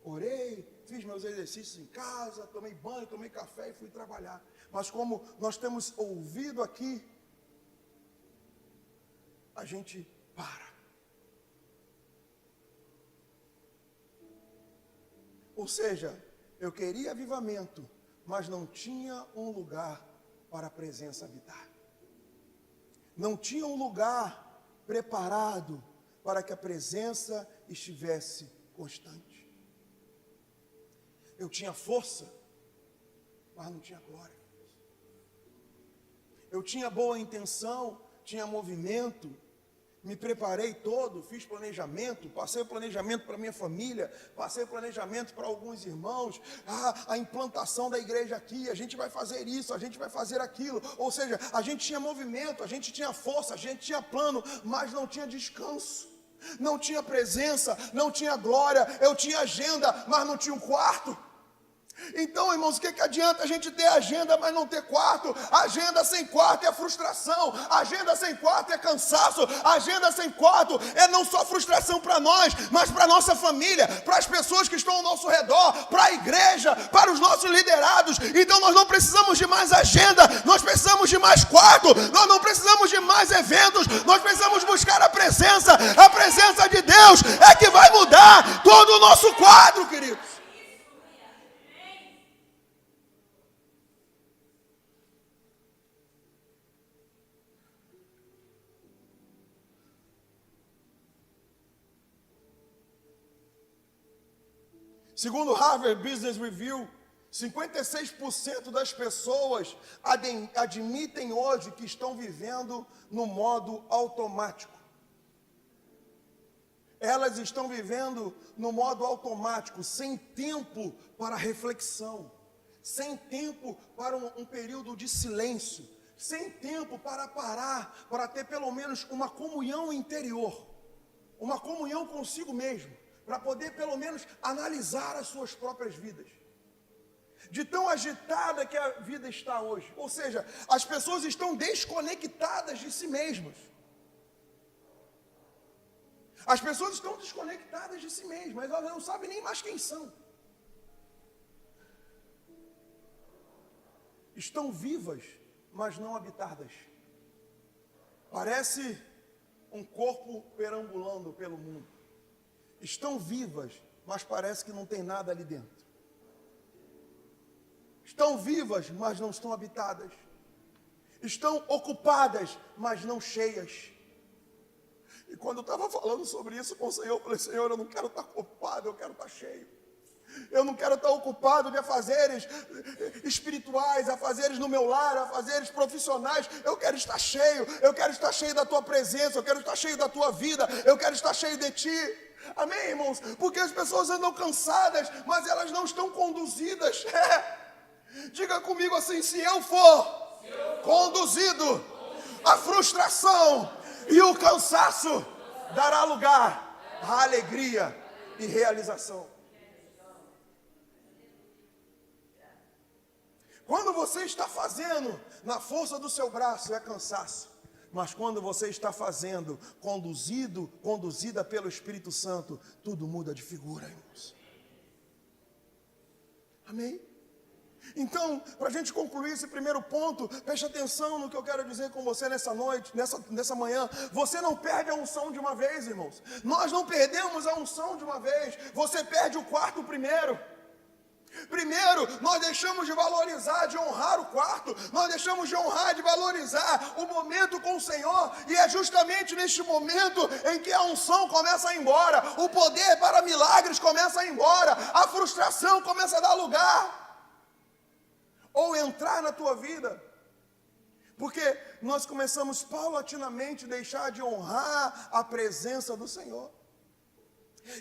orei, fiz meus exercícios em casa, tomei banho, tomei café e fui trabalhar. Mas como nós temos ouvido aqui, a gente para. Ou seja, eu queria avivamento, mas não tinha um lugar para a presença habitar. Não tinha um lugar preparado para que a presença estivesse constante. Eu tinha força, mas não tinha glória. Eu tinha boa intenção, tinha movimento, me preparei todo, fiz planejamento, passei o planejamento para minha família, passei o planejamento para alguns irmãos, a implantação da igreja aqui, a gente vai fazer isso, a gente vai fazer aquilo, ou seja, a gente tinha movimento, a gente tinha força, a gente tinha plano, mas não tinha descanso, não tinha presença, não tinha glória, eu tinha agenda, mas não tinha um quarto. Então, irmãos, o que adianta a gente ter agenda, mas não ter quarto? Agenda sem quarto é frustração, agenda sem quarto é cansaço, agenda sem quarto é não só frustração para nós, mas para a nossa família, para as pessoas que estão ao nosso redor, para a igreja, para os nossos liderados. Então nós não precisamos de mais agenda, nós precisamos de mais quarto, nós não precisamos de mais eventos, nós precisamos buscar a presença de Deus é que vai mudar todo o nosso quadro, queridos. Segundo o Harvard Business Review, 56% das pessoas admitem hoje que estão vivendo no modo automático. Elas estão vivendo no modo automático, sem tempo para reflexão, sem tempo para um período de silêncio, sem tempo para parar, para ter pelo menos uma comunhão interior, uma comunhão consigo mesmo, para poder pelo menos analisar as suas próprias vidas. de tão agitada que a vida está hoje. Ou seja, as pessoas estão desconectadas de si mesmas. As pessoas estão desconectadas de si mesmas, elas não sabem nem mais quem são. Estão vivas, mas não habitadas. Parece um corpo perambulando pelo mundo. Estão vivas, mas parece que não tem nada ali dentro. Estão vivas, mas não estão habitadas. Estão ocupadas, mas não cheias. E quando eu estava falando sobre isso com o Senhor, eu falei, Senhor, eu não quero estar ocupado, eu quero estar cheio. Eu não quero estar ocupado de afazeres espirituais, afazeres no meu lar, afazeres profissionais. Eu quero estar cheio, eu quero estar cheio da Tua presença, eu quero estar cheio da Tua vida, eu quero estar cheio de Ti. Amém, irmãos? Porque as pessoas andam cansadas, mas elas não estão conduzidas. Diga comigo assim, se eu for conduzido, a frustração e o cansaço dará lugar à alegria e realização. Quando você está fazendo na força do seu braço é cansaço, mas quando você está fazendo conduzida pelo Espírito Santo, tudo muda de figura, irmãos. Amém? Então, para a gente concluir esse primeiro ponto, preste atenção no que eu quero dizer com você nessa noite, nessa manhã. Você não perde a unção de uma vez, irmãos. Nós não perdemos a unção de uma vez. Você perde o quarto primeiro. Primeiro, nós deixamos de valorizar, de honrar o quarto. Nós deixamos de honrar, de valorizar o momento com o Senhor. E é justamente neste momento em que a unção começa a ir embora. O poder para milagres começa a ir embora. A frustração começa a dar lugar. Ou entrar na tua vida. Porque nós começamos paulatinamente a deixar de honrar a presença do Senhor.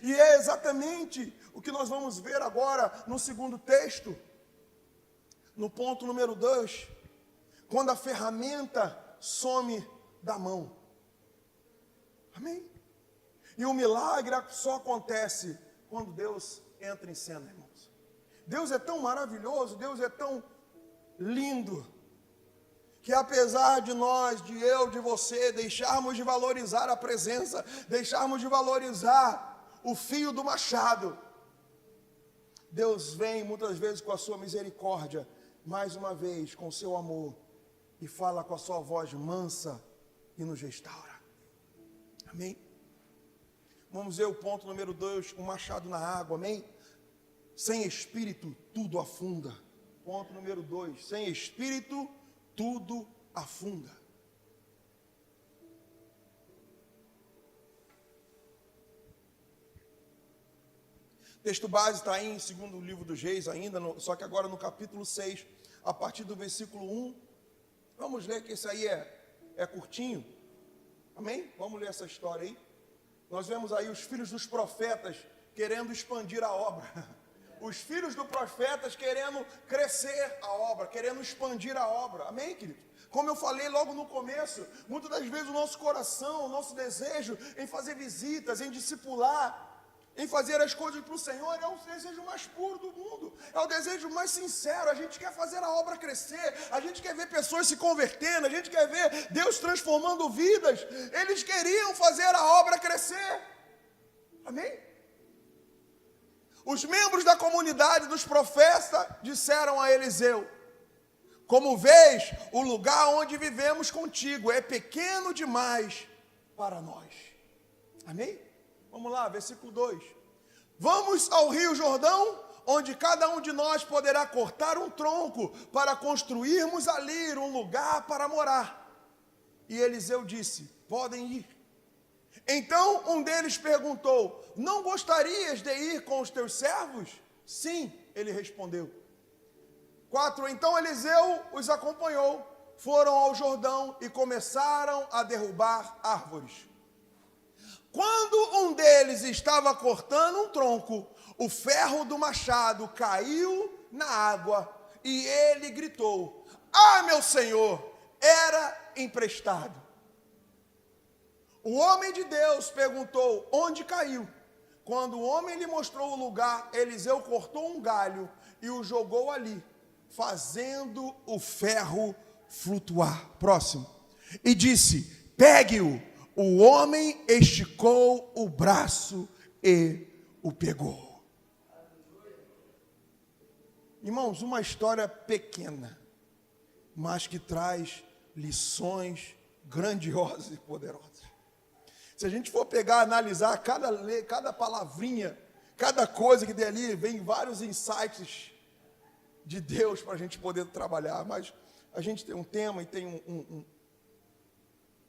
E é exatamente o que nós vamos ver agora no segundo texto, no ponto número 2, quando a ferramenta some da mão. Amém? E o milagre só acontece quando Deus entra em cena, irmãos. Deus é tão maravilhoso, Deus é tão lindo, que apesar de nós, de eu, de você, deixarmos de valorizar a presença, deixarmos de valorizar o fio do machado, Deus vem muitas vezes com a sua misericórdia, mais uma vez com o seu amor, e fala com a sua voz mansa e nos restaura. Amém? Vamos ver o ponto número 2, o machado na água, amém? Sem espírito, tudo afunda. Ponto número 2, sem espírito, tudo afunda. Texto base está aí em segundo livro dos Reis ainda, só que agora no capítulo 6, a partir do versículo 1. Vamos ler que esse aí é curtinho. Amém? Vamos ler essa história aí. Nós vemos aí os filhos dos profetas querendo expandir a obra. Os filhos dos profetas querendo crescer a obra, querendo expandir a obra. Amém, querido? Como eu falei logo no começo, muitas das vezes o nosso coração, o nosso desejo em fazer visitas, em discipular, em fazer as coisas para o Senhor, é o desejo mais puro do mundo, é o desejo mais sincero. A gente quer fazer a obra crescer, a gente quer ver pessoas se convertendo, a gente quer ver Deus transformando vidas. Eles queriam fazer a obra crescer. Amém? Os membros da comunidade dos profetas disseram a Eliseu: como vês, o lugar onde vivemos contigo é pequeno demais para nós. Amém? Vamos lá, versículo 2. Vamos ao rio Jordão, onde cada um de nós poderá cortar um tronco para construirmos ali um lugar para morar. E Eliseu disse: podem ir. Então um deles perguntou: não gostarias de ir com os teus servos? Sim, ele respondeu. 4. Então Eliseu os acompanhou, foram ao Jordão e começaram a derrubar árvores. Quando um deles estava cortando um tronco, o ferro do machado caiu na água e ele gritou: ah, meu senhor, era emprestado. O homem de Deus perguntou: onde caiu? Quando o homem lhe mostrou o lugar, Eliseu cortou um galho e o jogou ali, fazendo o ferro flutuar. Próximo. E disse: pegue-o. O homem esticou o braço e o pegou. Irmãos, uma história pequena, mas que traz lições grandiosas e poderosas. Se a gente for pegar, analisar cada palavrinha, cada coisa que tem ali, vem vários insights de Deus para a gente poder trabalhar. Mas a gente tem um tema e tem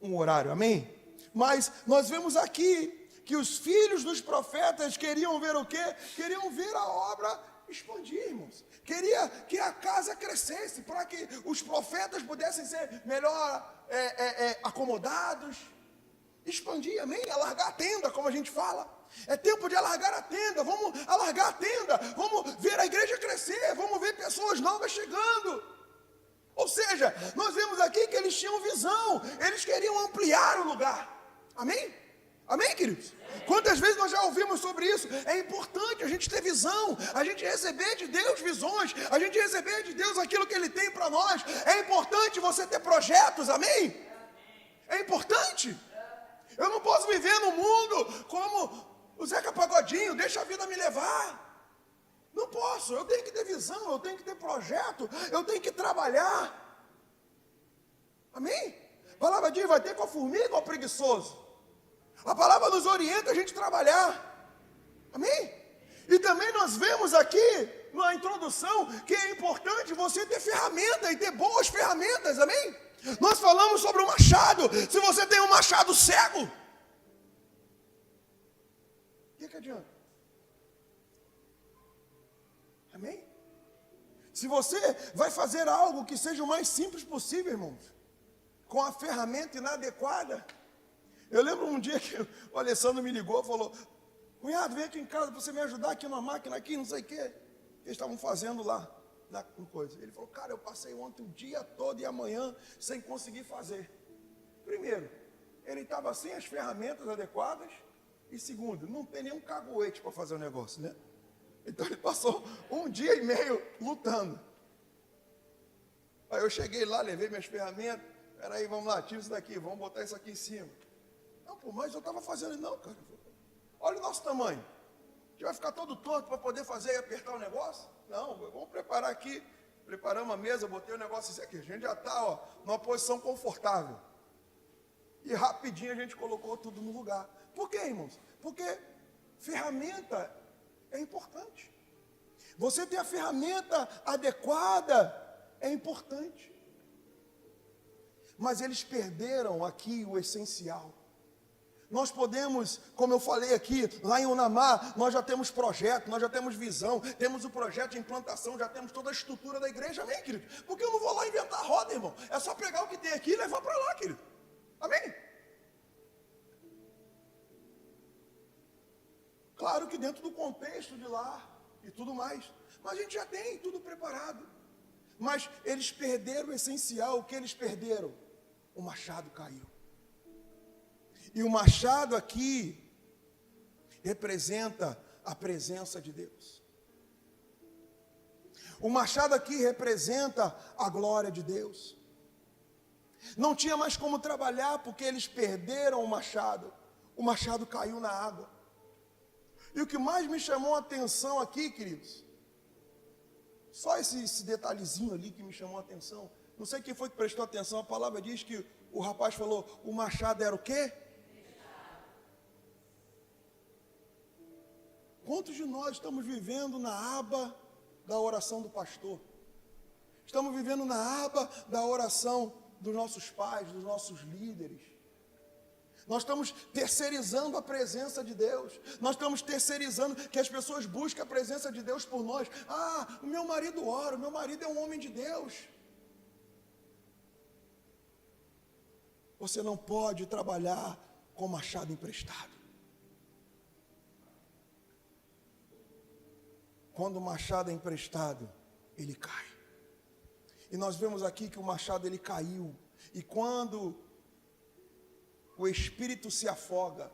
um horário, amém? Mas nós vemos aqui que os filhos dos profetas queriam ver o quê? Queriam ver a obra expandir, irmãos. Queria que a casa crescesse, para que os profetas pudessem ser melhor acomodados. Expandir, amém? Alargar a tenda, como a gente fala. É tempo de alargar a tenda. Vamos alargar a tenda. Vamos ver a igreja crescer. Vamos ver pessoas novas chegando. Ou seja, nós vemos aqui que eles tinham visão. Eles queriam ampliar o lugar. Amém? Amém, queridos? Quantas vezes nós já ouvimos sobre isso? É importante a gente ter visão, a gente receber de Deus visões, a gente receber de Deus aquilo que Ele tem para nós. É importante você ter projetos, amém? É importante. Eu não posso viver no mundo como o Zeca Pagodinho, deixa a vida me levar. Não posso, eu tenho que ter visão, eu tenho que ter projeto, eu tenho que trabalhar. Amém? A palavra diz: vai ter com a formiga ou preguiçoso? A palavra nos orienta a gente trabalhar. Amém? E também nós vemos aqui, na introdução, que é importante você ter ferramenta e ter boas ferramentas, amém? Nós falamos sobre o machado. Se você tem um machado cego, o que adianta? Amém? Se você vai fazer algo que seja o mais simples possível, irmãos, com a ferramenta inadequada. Eu lembro um dia que o Alessandro me ligou e falou: cunhado, vem aqui em casa para você me ajudar aqui numa máquina aqui, não sei o quê. Eles estavam fazendo lá, na coisa. Ele falou: cara, eu passei ontem o dia todo e amanhã sem conseguir fazer. Primeiro, ele estava sem as ferramentas adequadas. E segundo, não tem nenhum caguete para fazer o negócio, né? Então ele passou um dia e meio lutando. Aí eu cheguei lá, levei minhas ferramentas. Peraí, vamos lá, tira isso daqui, vamos botar isso aqui em cima. Não, pô, mas eu estava fazendo. Não, cara, olha o nosso tamanho. A gente vai ficar todo torto para poder fazer e apertar o negócio? Não, vamos preparar aqui. Preparamos a mesa, botei o negócio aqui. A gente já está numa posição confortável. E rapidinho a gente colocou tudo no lugar. Por quê, irmãos? Porque ferramenta é importante. Você ter a ferramenta adequada é importante. Mas eles perderam aqui o essencial. Nós podemos, como eu falei aqui, lá em Unamar, nós já temos projeto, nós já temos visão, temos o projeto de implantação, já temos toda a estrutura da igreja, amém, querido? Porque eu não vou lá inventar roda, irmão. É só pegar o que tem aqui e levar para lá, querido. Amém? Claro que dentro do contexto de lá e tudo mais. Mas a gente já tem tudo preparado. Mas eles perderam o essencial. O que eles perderam? O machado caiu. E o machado aqui representa a presença de Deus. O machado aqui representa a glória de Deus. Não tinha mais como trabalhar porque eles perderam o machado. O machado caiu na água. E o que mais me chamou a atenção aqui, queridos, só esse detalhezinho ali que me chamou a atenção. Não sei quem foi que prestou atenção. A palavra diz que o rapaz falou: o machado era o quê? Quantos de nós estamos vivendo na aba da oração do pastor? Estamos vivendo na aba da oração dos nossos pais, dos nossos líderes. Nós estamos terceirizando a presença de Deus. Nós estamos terceirizando que as pessoas busquem a presença de Deus por nós. Ah, o meu marido ora, o meu marido é um homem de Deus. Você não pode trabalhar com machado emprestado. Quando o machado é emprestado, ele cai. E nós vemos aqui que o machado ele caiu. E quando o espírito se afoga,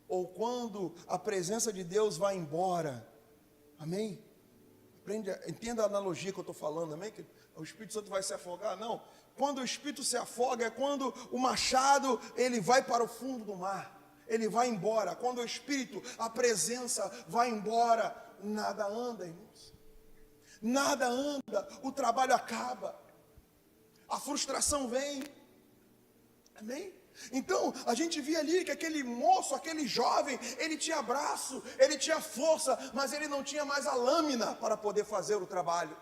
ou quando a presença de Deus vai embora, amém? A Entenda a analogia que eu estou falando, amém? Que o Espírito Santo vai se afogar? Não. Quando o Espírito se afoga é quando o machado, ele vai para o fundo do mar. Ele vai embora. Quando o Espírito, a presença vai embora, nada anda, irmãos. Nada anda, o trabalho acaba. A frustração vem. Amém? Então, a gente via ali que aquele moço, aquele jovem, ele tinha braço, ele tinha força, mas ele não tinha mais a lâmina para poder fazer o trabalho.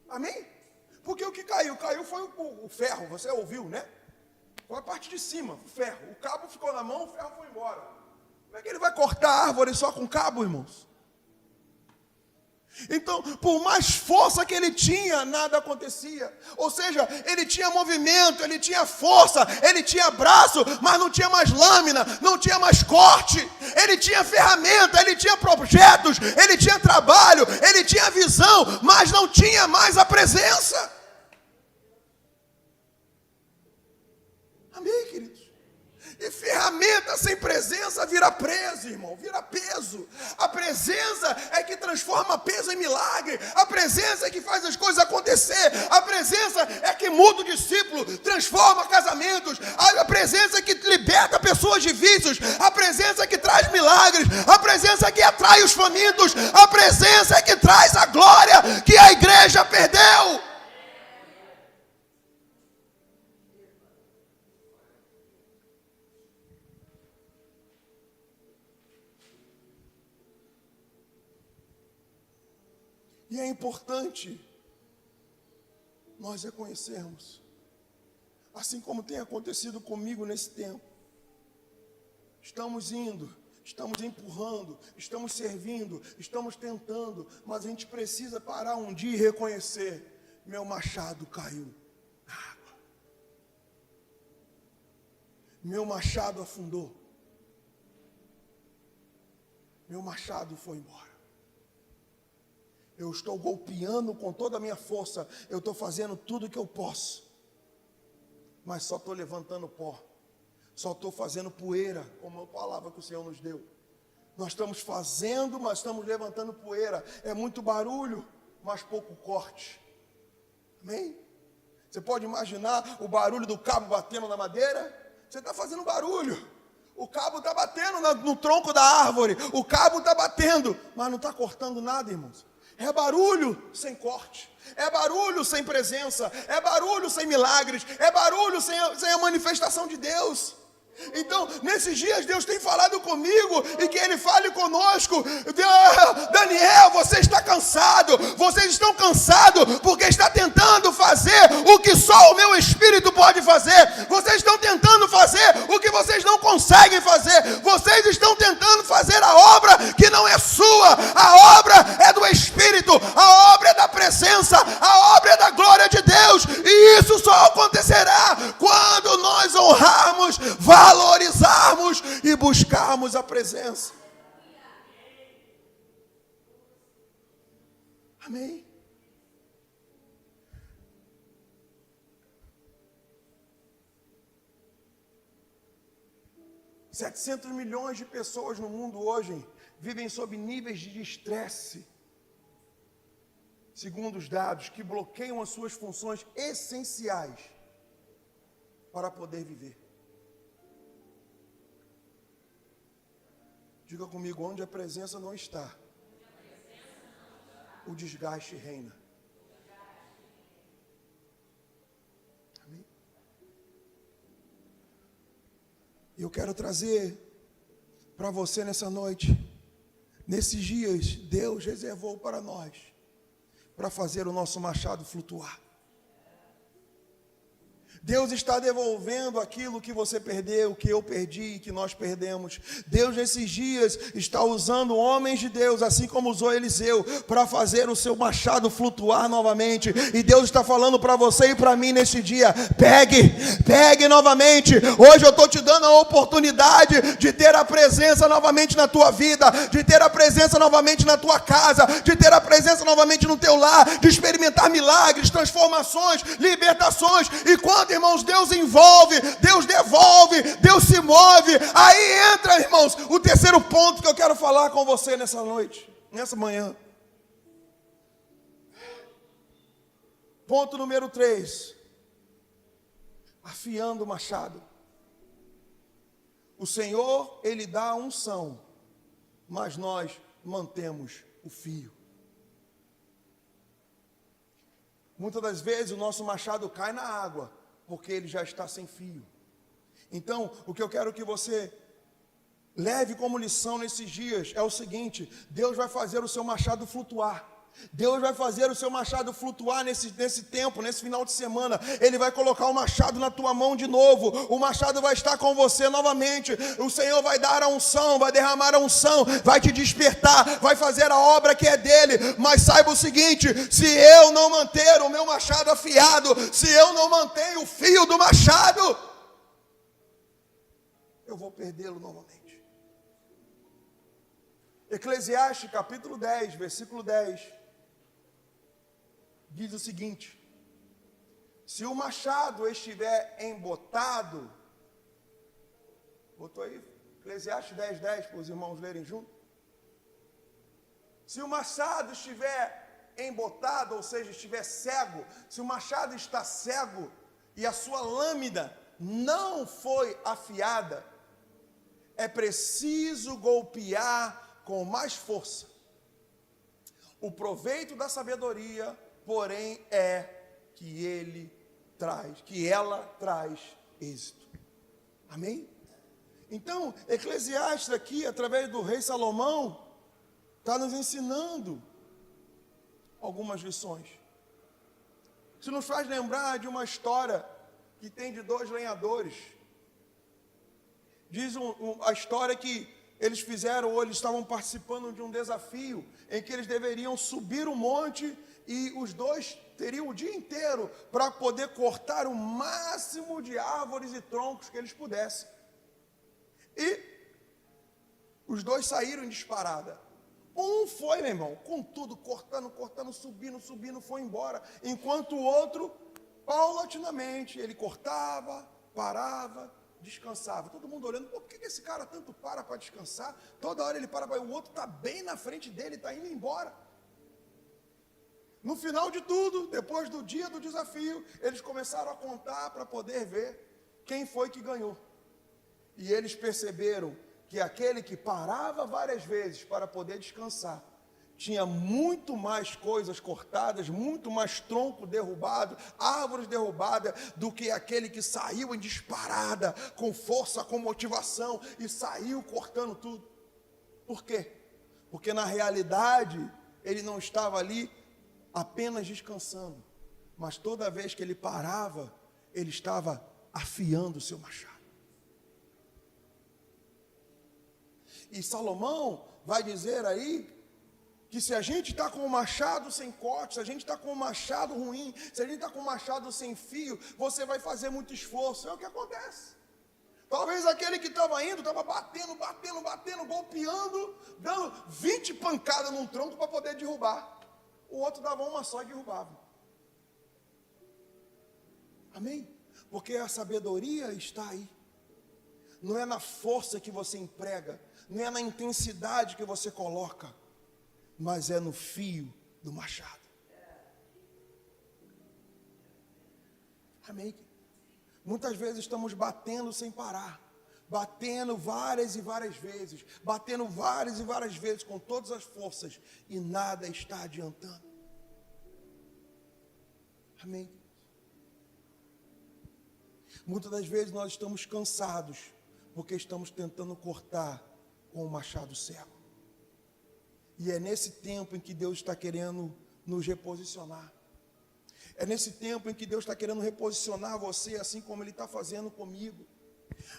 Amém? Porque o que caiu? Caiu foi o ferro, você ouviu, né? Foi a parte de cima, o ferro. O cabo ficou na mão, o ferro foi embora. Como é que ele vai cortar a árvore só com cabo, irmãos? Então, por mais força que ele tinha, nada acontecia. Ou seja, ele tinha movimento, ele tinha força, ele tinha braço, mas não tinha mais lâmina, não tinha mais corte. Ele tinha ferramenta, ele tinha projetos, ele tinha trabalho, ele tinha visão, mas não tinha mais a presença. Amém, queridos? E ferramenta sem presença vira preso, irmão, vira peso. A presença é que transforma peso em milagre. A presença é que faz as coisas acontecer. A presença é que muda o discípulo, transforma casamentos. A presença é que liberta pessoas de vícios. A presença é que traz milagres. A presença é que atrai os famintos. A presença é que traz a glória que a igreja perdeu. E é importante nós reconhecermos, assim como tem acontecido comigo nesse tempo. Estamos indo, estamos empurrando, estamos servindo, estamos tentando, mas a gente precisa parar um dia e reconhecer: meu machado caiu na água. Meu machado afundou. Meu machado foi embora. Eu estou golpeando com toda a minha força. Eu estou fazendo tudo o que eu posso. Mas só estou levantando pó. Só estou fazendo poeira, como a palavra que o Senhor nos deu. Nós estamos fazendo, mas estamos levantando poeira. É muito barulho, mas pouco corte. Amém? Você pode imaginar o barulho do cabo batendo na madeira? Você está fazendo barulho. O cabo está batendo no tronco da árvore. O cabo está batendo, mas não está cortando nada, irmãos. É barulho sem corte, é barulho sem presença, é barulho sem milagres, é barulho sem a manifestação de Deus. Então, nesses dias, Deus tem falado comigo e que Ele fale conosco. Daniel, você está cansado, vocês estão cansados porque está tentando fazer o que só o meu Espírito pode fazer. Vocês estão tentando fazer o que vocês não conseguem fazer. Vocês estão tentando fazer a obra que não é sua. A obra é do Espírito, a obra é da presença, a obra é da glória de Deus. E isso só acontecerá quando nós honrarmos, valorizarmos e buscarmos a presença. Amém? $700 milhões de pessoas no mundo hoje vivem sob níveis de estresse, segundo os dados, que bloqueiam as suas funções essenciais para poder viver. Diga comigo: onde a presença não está, o desgaste reina. Amém? E eu quero trazer para você nessa noite, nesses dias, Deus reservou para nós, para fazer o nosso machado flutuar. Deus está devolvendo aquilo que você perdeu, que eu perdi, que nós perdemos. Deus nesses dias está usando homens de Deus, assim como usou Eliseu, para fazer o seu machado flutuar novamente. E Deus está falando para você e para mim nesse dia: pegue novamente. Hoje eu estou te dando a oportunidade de ter a presença novamente na tua vida, de ter a presença novamente na tua casa, de ter a presença novamente no teu lar, de experimentar milagres, transformações, libertações. E quando, irmãos, Deus envolve, Deus devolve, Deus se move, aí entra, irmãos, o terceiro ponto que eu quero falar com você nessa noite, nessa manhã. Ponto número 3. Afiando o machado. O Senhor, Ele dá a unção, mas nós mantemos o fio. Muitas das vezes o nosso machado cai na água, porque ele já está sem fio. Então, o que eu quero que você leve como lição nesses dias é o seguinte: Deus vai fazer o seu machado flutuar. Deus vai fazer o seu machado flutuar nesse tempo, nesse final de semana. Ele vai colocar o machado na tua mão de novo. O machado vai estar com você novamente. O Senhor vai dar a unção, vai derramar a unção, vai te despertar, vai fazer a obra que é dele. Mas saiba o seguinte: se eu não manter o meu machado afiado, se eu não mantenho o fio do machado, eu vou perdê-lo novamente. Eclesiastes capítulo 10, versículo 10. Diz o seguinte: se o machado estiver embotado, botou aí, Eclesiastes 10:10 para os irmãos lerem junto. Se o machado estiver embotado, ou seja, estiver cego, se o machado está cego e a sua lâmina não foi afiada, é preciso golpear com mais força. O proveito da sabedoria, porém, é que ela traz êxito. Amém? Então, Eclesiastes aqui, através do rei Salomão, está nos ensinando algumas lições. Isso nos faz lembrar de uma história que tem de 2 lenhadores. Diz a história que eles fizeram, ou eles estavam participando de um desafio, em que eles deveriam subir o monte, e os dois teriam o dia inteiro para poder cortar o máximo de árvores e troncos que eles pudessem. E os dois saíram em disparada. Um foi, meu irmão, com tudo, cortando, subindo, foi embora. Enquanto o outro, paulatinamente, ele cortava, parava, descansava. Todo mundo olhando: por que esse cara tanto para descansar? Toda hora ele para, o outro está bem na frente dele, está indo embora. No final de tudo, depois do dia do desafio, eles começaram a contar para poder ver quem foi que ganhou. E eles perceberam que aquele que parava várias vezes para poder descansar, tinha muito mais coisas cortadas, muito mais tronco derrubado, árvores derrubadas, do que aquele que saiu em disparada, com força, com motivação, e saiu cortando tudo. Por quê? Porque na realidade, ele não estava ali apenas descansando, mas toda vez que ele parava, ele estava afiando o seu machado. E Salomão vai dizer aí que se a gente está com o machado sem corte, se a gente está com o machado ruim, se a gente está com o machado sem fio, você vai fazer muito esforço. É o que acontece. Talvez aquele que estava indo, estava batendo, golpeando, dando 20 pancadas num tronco para poder derrubar. O outro dava uma só e derrubava. Amém? Porque a sabedoria está aí. Não é na força que você emprega, não é na intensidade que você coloca, mas é no fio do machado. Amém? Muitas vezes estamos batendo sem parar, batendo várias e várias vezes, com todas as forças, e nada está adiantando. Amém? Muitas das vezes nós estamos cansados, porque estamos tentando cortar com o machado cego. E é nesse tempo em que Deus está querendo nos reposicionar. É nesse tempo em que Deus está querendo reposicionar você, assim como Ele está fazendo comigo.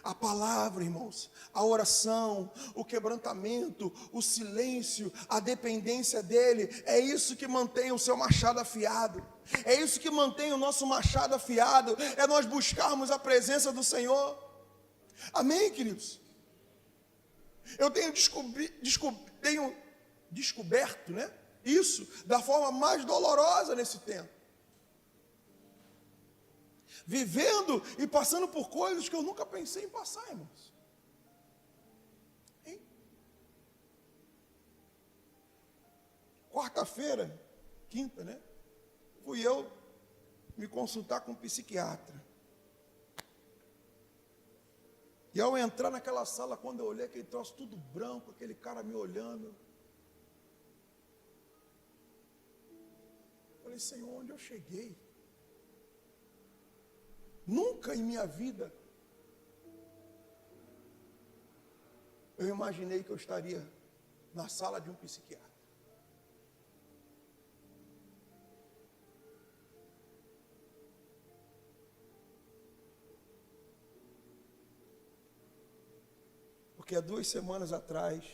A palavra, irmãos, a oração, o quebrantamento, o silêncio, a dependência dEle, é isso que mantém o seu machado afiado. É isso que mantém o nosso machado afiado, é nós buscarmos a presença do Senhor. Amém, queridos? Eu tenho descoberto, né, isso da forma mais dolorosa nesse tempo. Vivendo e passando por coisas que eu nunca pensei em passar, irmãos. Hein? Quarta-feira, quinta, né? Fui eu me consultar com um psiquiatra. E ao entrar naquela sala, quando eu olhei aquele troço tudo branco, aquele cara me olhando, eu falei, Senhor, onde eu cheguei? Nunca em minha vida eu imaginei que eu estaria na sala de um psiquiatra. Porque há 2 semanas atrás,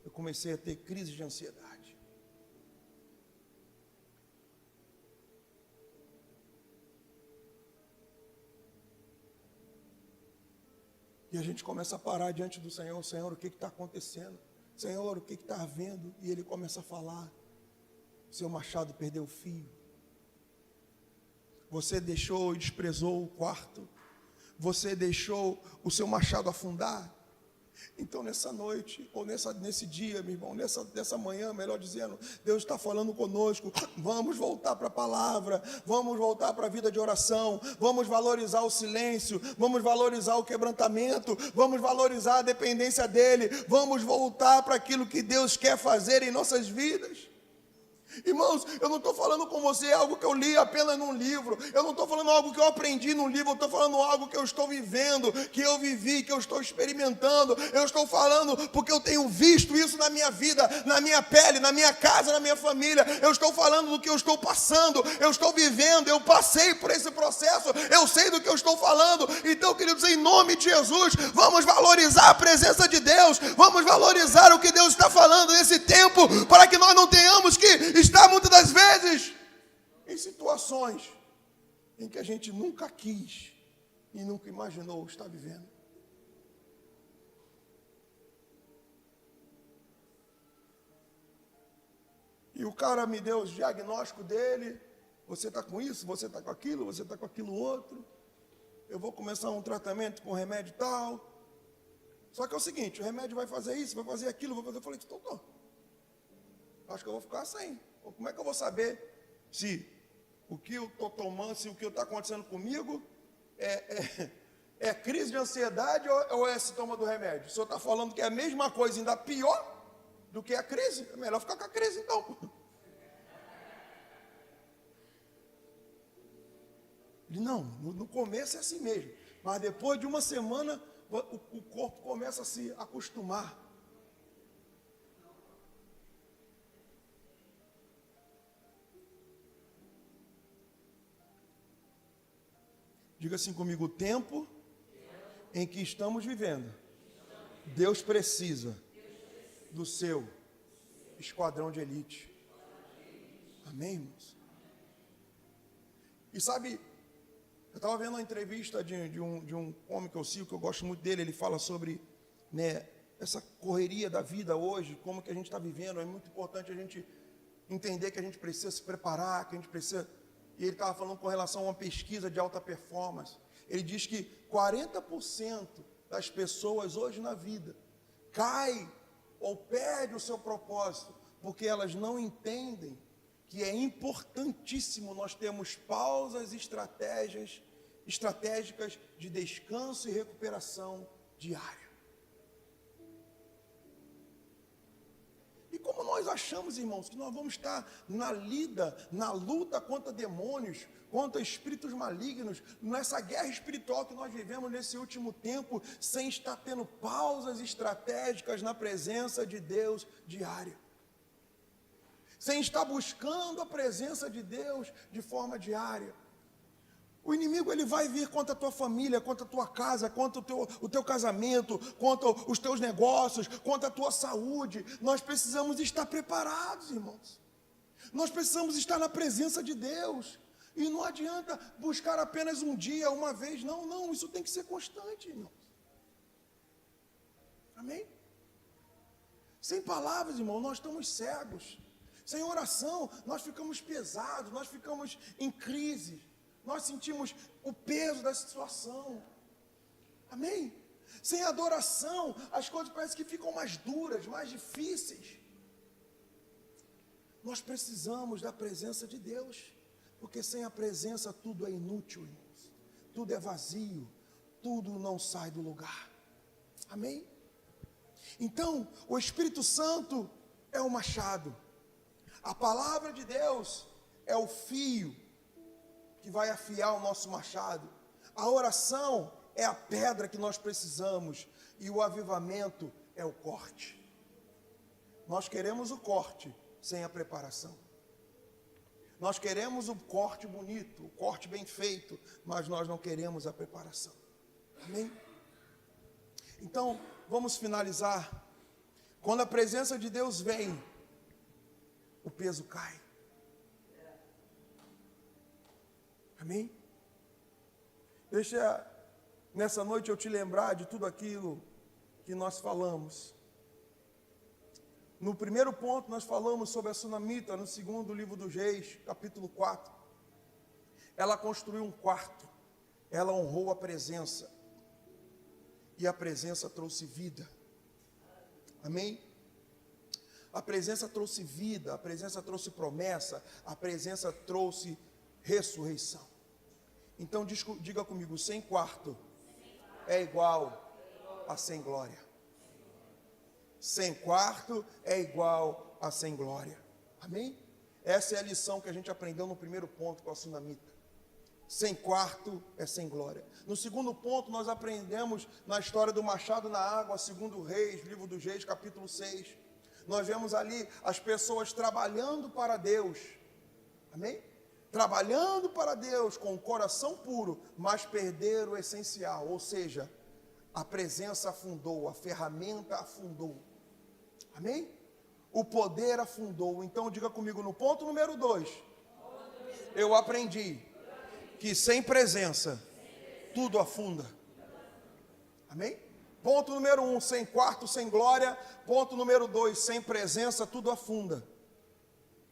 eu comecei a ter crise de ansiedade. E a gente começa a parar diante do Senhor. Senhor, o que está acontecendo? Senhor, o que está havendo? E Ele começa a falar. Seu machado perdeu o fio. Você deixou e desprezou o quarto. Você deixou o seu machado afundar. Então nessa noite, ou nesse dia, meu irmão, nessa manhã, melhor dizendo, Deus está falando conosco, vamos voltar para a palavra, vamos voltar para a vida de oração, vamos valorizar o silêncio, vamos valorizar o quebrantamento, vamos valorizar a dependência dEle, vamos voltar para aquilo que Deus quer fazer em nossas vidas. Irmãos, eu não estou falando com você algo que eu li apenas num livro, eu não estou falando algo que eu aprendi num livro, eu estou falando algo que eu estou vivendo, que eu vivi, que eu estou experimentando, eu estou falando porque eu tenho visto isso na minha vida, na minha pele, na minha casa, na minha família, eu estou falando do que eu estou passando, eu estou vivendo, eu passei por esse processo, eu sei do que eu estou falando. Então, queridos, em nome de Jesus, vamos valorizar a presença de Deus, vamos valorizar o que Deus está falando nesse tempo, para que nós não tenhamos que está muitas das vezes em situações em que a gente nunca quis e nunca imaginou estar vivendo. E o cara me deu o diagnóstico dele, você está com isso, você está com aquilo, você está com aquilo outro, eu vou começar um tratamento com remédio tal. Só que é o seguinte, o remédio vai fazer isso, vai fazer aquilo, vai fazer. Eu falei, doutor, acho que eu vou ficar sem. Como é que eu vou saber se o que eu estou tomando, se o que está acontecendo comigo é crise de ansiedade ou é sintoma do remédio? O senhor está falando que é a mesma coisa, ainda pior do que a crise? É melhor ficar com a crise então. Ele, não, no começo é assim mesmo, mas depois de uma semana o corpo começa a se acostumar. Diga assim comigo, o tempo em que estamos vivendo, Deus precisa do seu esquadrão de elite. Amém, irmãos? E sabe, eu estava vendo uma entrevista de um homem que eu sigo, que eu gosto muito dele, ele fala sobre, né, essa correria da vida hoje, como que a gente está vivendo. É muito importante a gente entender que a gente precisa se preparar, que a gente precisa... E ele estava falando com relação a uma pesquisa de alta performance. Ele diz que 40% das pessoas hoje na vida cai ou perde o seu propósito, porque elas não entendem que é importantíssimo nós termos pausas estratégicas de descanso e recuperação diária. E como nós achamos, irmãos, que nós vamos estar na luta contra demônios, contra espíritos malignos, nessa guerra espiritual que nós vivemos nesse último tempo, sem estar tendo pausas estratégicas na presença de Deus diária, sem estar buscando a presença de Deus de forma diária. O inimigo, ele vai vir contra a tua família, contra a tua casa, contra o teu casamento, contra os teus negócios, contra a tua saúde. Nós precisamos estar preparados, irmãos. Nós precisamos estar na presença de Deus. E não adianta buscar apenas um dia, uma vez. Não, isso tem que ser constante, irmãos. Amém? Sem palavras, irmão, nós estamos cegos. Sem oração, nós ficamos pesados, nós ficamos em crise. Nós sentimos o peso da situação. Amém? Sem adoração, as coisas parecem que ficam mais duras, mais difíceis. Nós precisamos da presença de Deus. Porque sem a presença tudo é inútil, irmãos. Tudo é vazio, tudo não sai do lugar. Amém? Então, o Espírito Santo é o machado. A palavra de Deus é o fio que vai afiar o nosso machado. A oração é a pedra que nós precisamos. E o avivamento é o corte. Nós queremos o corte sem a preparação. Nós queremos o corte bonito, o corte bem feito, mas nós não queremos a preparação. Amém? Então, vamos finalizar. Quando a presença de Deus vem, o peso cai. Amém? Deixa nessa noite eu te lembrar de tudo aquilo que nós falamos. No primeiro ponto nós falamos sobre a Sunamita, no segundo livro dos Reis, capítulo 4. Ela construiu um quarto, ela honrou a presença, e a presença trouxe vida. Amém? A presença trouxe vida, a presença trouxe promessa, a presença trouxe ressurreição. Então diga comigo, sem quarto é igual a sem glória. Sem quarto é igual a sem glória. Amém? Essa é a lição que a gente aprendeu no primeiro ponto com a Sunamita. Sem quarto é sem glória. No segundo ponto nós aprendemos na história do machado na água, segundo Reis, livro dos Reis, capítulo 6. Nós vemos ali as pessoas trabalhando para Deus. Amém? Trabalhando para Deus com o coração puro, mas perderam o essencial, ou seja, a presença afundou, a ferramenta afundou. Amém? O poder afundou. Então diga comigo no ponto número 2. Eu aprendi que sem presença tudo afunda. Amém? Ponto número 1, sem quarto, sem glória. Ponto número 2, sem presença tudo afunda.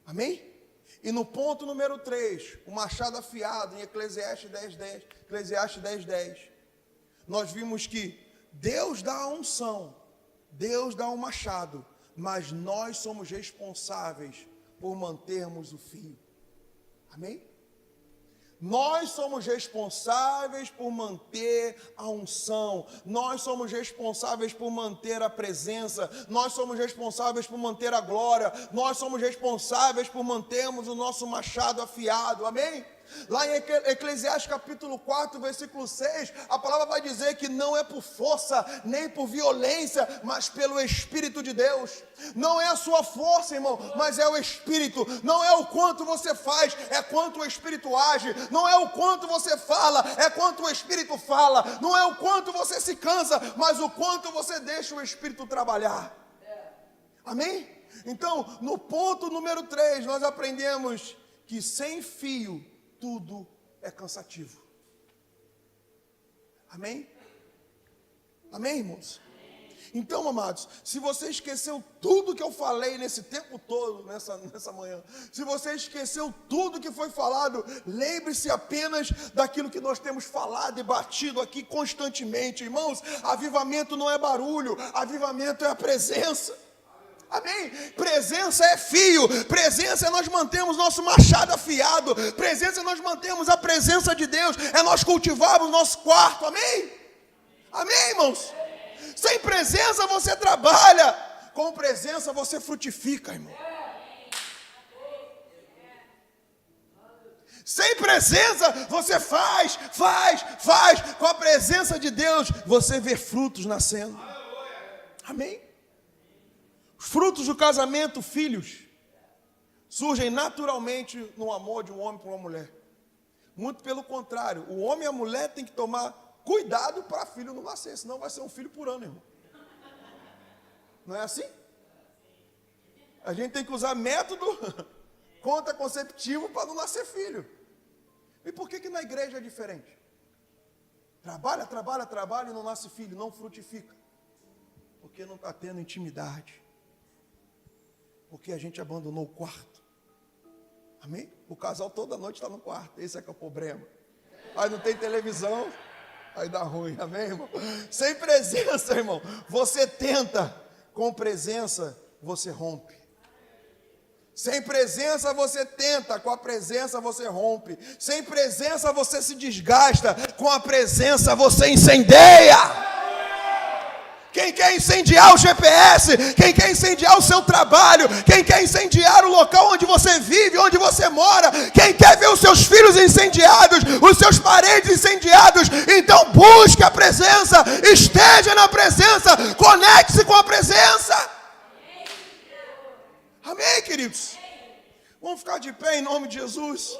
Amém? E no ponto número 3, o machado afiado, em Eclesiastes 10:10, Eclesiastes 10:10, nós vimos que Deus dá a unção, Deus dá o machado, mas nós somos responsáveis por mantermos o fio. Amém? Nós somos responsáveis por manter a unção, nós somos responsáveis por manter a presença, nós somos responsáveis por manter a glória, nós somos responsáveis por mantermos o nosso machado afiado, amém? Lá em Eclesiastes capítulo 4, versículo 6, a palavra vai dizer que não é por força, nem por violência, mas pelo Espírito de Deus. Não é a sua força, irmão, mas é o Espírito. Não é o quanto você faz, é quanto o Espírito age. Não é o quanto você fala, é quanto o Espírito fala. Não é o quanto você se cansa, mas o quanto você deixa o Espírito trabalhar. Amém? Então, no ponto número 3, nós aprendemos que sem fio tudo é cansativo. Amém? Amém, irmãos? Então, amados, se você esqueceu tudo que eu falei nesse tempo todo, nessa manhã, se você esqueceu tudo que foi falado, lembre-se apenas daquilo que nós temos falado e batido aqui constantemente. Irmãos, avivamento não é barulho, avivamento é a presença. Amém? Presença é fio, presença é nós mantemos nosso machado afiado, presença é nós mantemos a presença de Deus, é nós cultivarmos nosso quarto, amém? Amém, irmãos? Sem presença você trabalha, com presença você frutifica, irmão. Sem presença você faz, com a presença de Deus você vê frutos nascendo, amém? Frutos do casamento, filhos, surgem naturalmente no amor de um homem para uma mulher. Muito pelo contrário, o homem e a mulher têm que tomar cuidado para filho não nascer, senão vai ser um filho por ano, irmão. Não é assim? A gente tem que usar método contraconceptivo para não nascer filho. E por que na igreja é diferente? Trabalha e não nasce filho, não frutifica. Porque não está tendo intimidade. Porque a gente abandonou o quarto. Amém? O casal toda noite está no quarto. Esse é que é o problema. Aí não tem televisão, aí dá ruim. Amém, irmão? Sem presença, irmão, você tenta. Com presença, você rompe. Sem presença você tenta, com a presença você rompe. Sem presença você se desgasta, com a presença você incendeia. Quem quer incendiar o GPS, quem quer incendiar o seu trabalho, quem quer incendiar o local onde você vive, onde você mora, quem quer ver os seus filhos incendiados, os seus parentes incendiados, então busque a presença, esteja na presença, conecte-se com a presença. Amém, queridos? Vamos ficar de pé em nome de Jesus.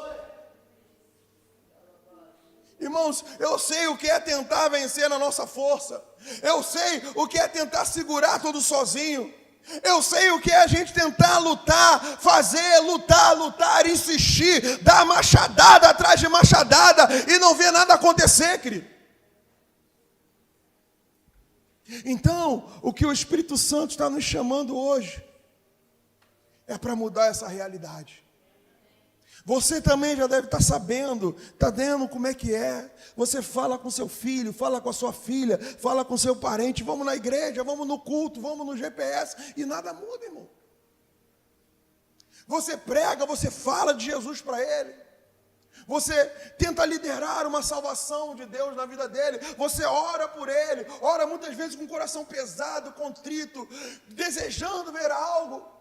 Irmãos, eu sei o que é tentar vencer na nossa força. Eu sei o que é tentar segurar tudo sozinho. Eu sei o que é a gente tentar lutar, fazer, lutar, insistir, dar machadada atrás de machadada e não ver nada acontecer, querido. Então, o que o Espírito Santo está nos chamando hoje é para mudar essa realidade. Você também já deve estar sabendo, está vendo como é que é. Você fala com seu filho, fala com a sua filha, fala com seu parente, vamos na igreja, vamos no culto, vamos no GPS, e nada muda, irmão. Você prega, você fala de Jesus para ele. Você tenta liderar uma salvação de Deus na vida dele. Você ora por ele, ora muitas vezes com o coração pesado, contrito, desejando ver algo.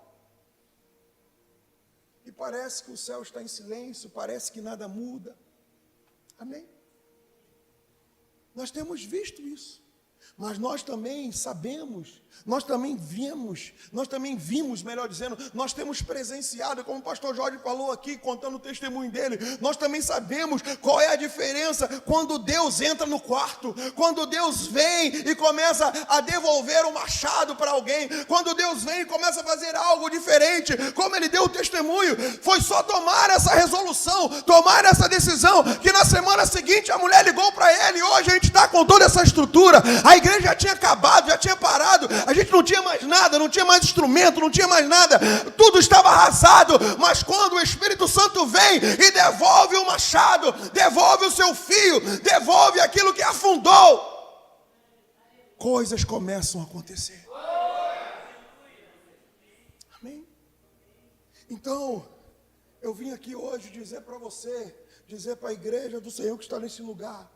E parece que o céu está em silêncio, parece que nada muda. Amém? Nós temos visto isso. Mas nós também sabemos, nós também vimos, melhor dizendo, nós temos presenciado, como o pastor Jorge falou aqui, contando o testemunho dele, nós também sabemos qual é a diferença quando Deus entra no quarto, quando Deus vem e começa a devolver o machado para alguém, quando Deus vem e começa a fazer algo diferente, como ele deu o testemunho, foi só tomar essa resolução, tomar essa decisão, que na semana seguinte a mulher ligou para ele, e hoje a gente está com toda essa estrutura, a igreja já tinha acabado, já tinha parado, a gente não tinha mais nada, não tinha mais instrumento, não tinha mais nada, tudo estava arrasado, mas quando o Espírito Santo vem e devolve o machado, devolve o seu fio, devolve aquilo que afundou, coisas começam a acontecer. Amém? Então, eu vim aqui hoje dizer para você, dizer para a igreja do Senhor que está nesse lugar,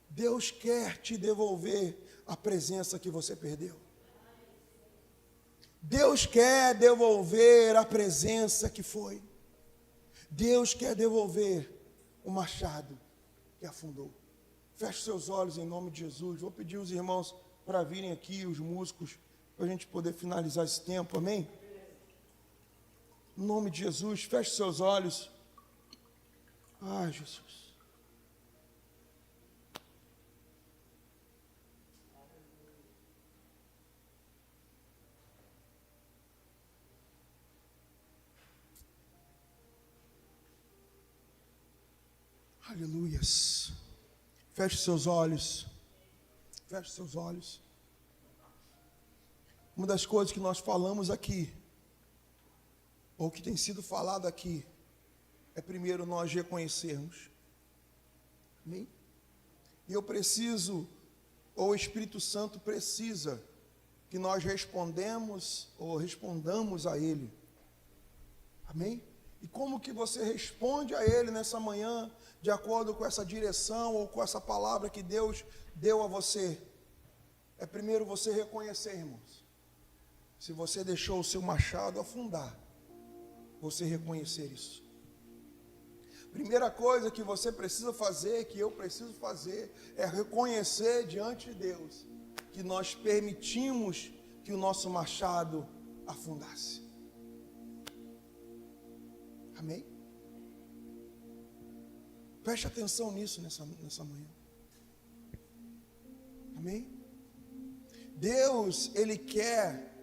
Deus quer te devolver a presença que você perdeu. Deus quer devolver a presença que foi. Deus quer devolver o machado que afundou. Feche seus olhos em nome de Jesus. Vou pedir os irmãos para virem aqui, os músicos, para a gente poder finalizar esse tempo, amém? Em nome de Jesus, feche seus olhos. Ah, Jesus. Aleluias. Feche seus olhos. Feche seus olhos. Uma das coisas que nós falamos aqui, ou que tem sido falado aqui, é primeiro nós reconhecermos. Amém? E eu preciso, ou o Espírito Santo precisa, que nós respondamos a Ele. Amém? E como que você responde a Ele nessa manhã, de acordo com essa direção ou com essa palavra que Deus deu a você? É primeiro você reconhecer, irmãos. Se você deixou o seu machado afundar, você reconhecer isso. Primeira coisa que você precisa fazer, que eu preciso fazer, é reconhecer diante de Deus que nós permitimos que o nosso machado afundasse. Amém? Preste atenção nisso nessa manhã. Amém? Deus, Ele quer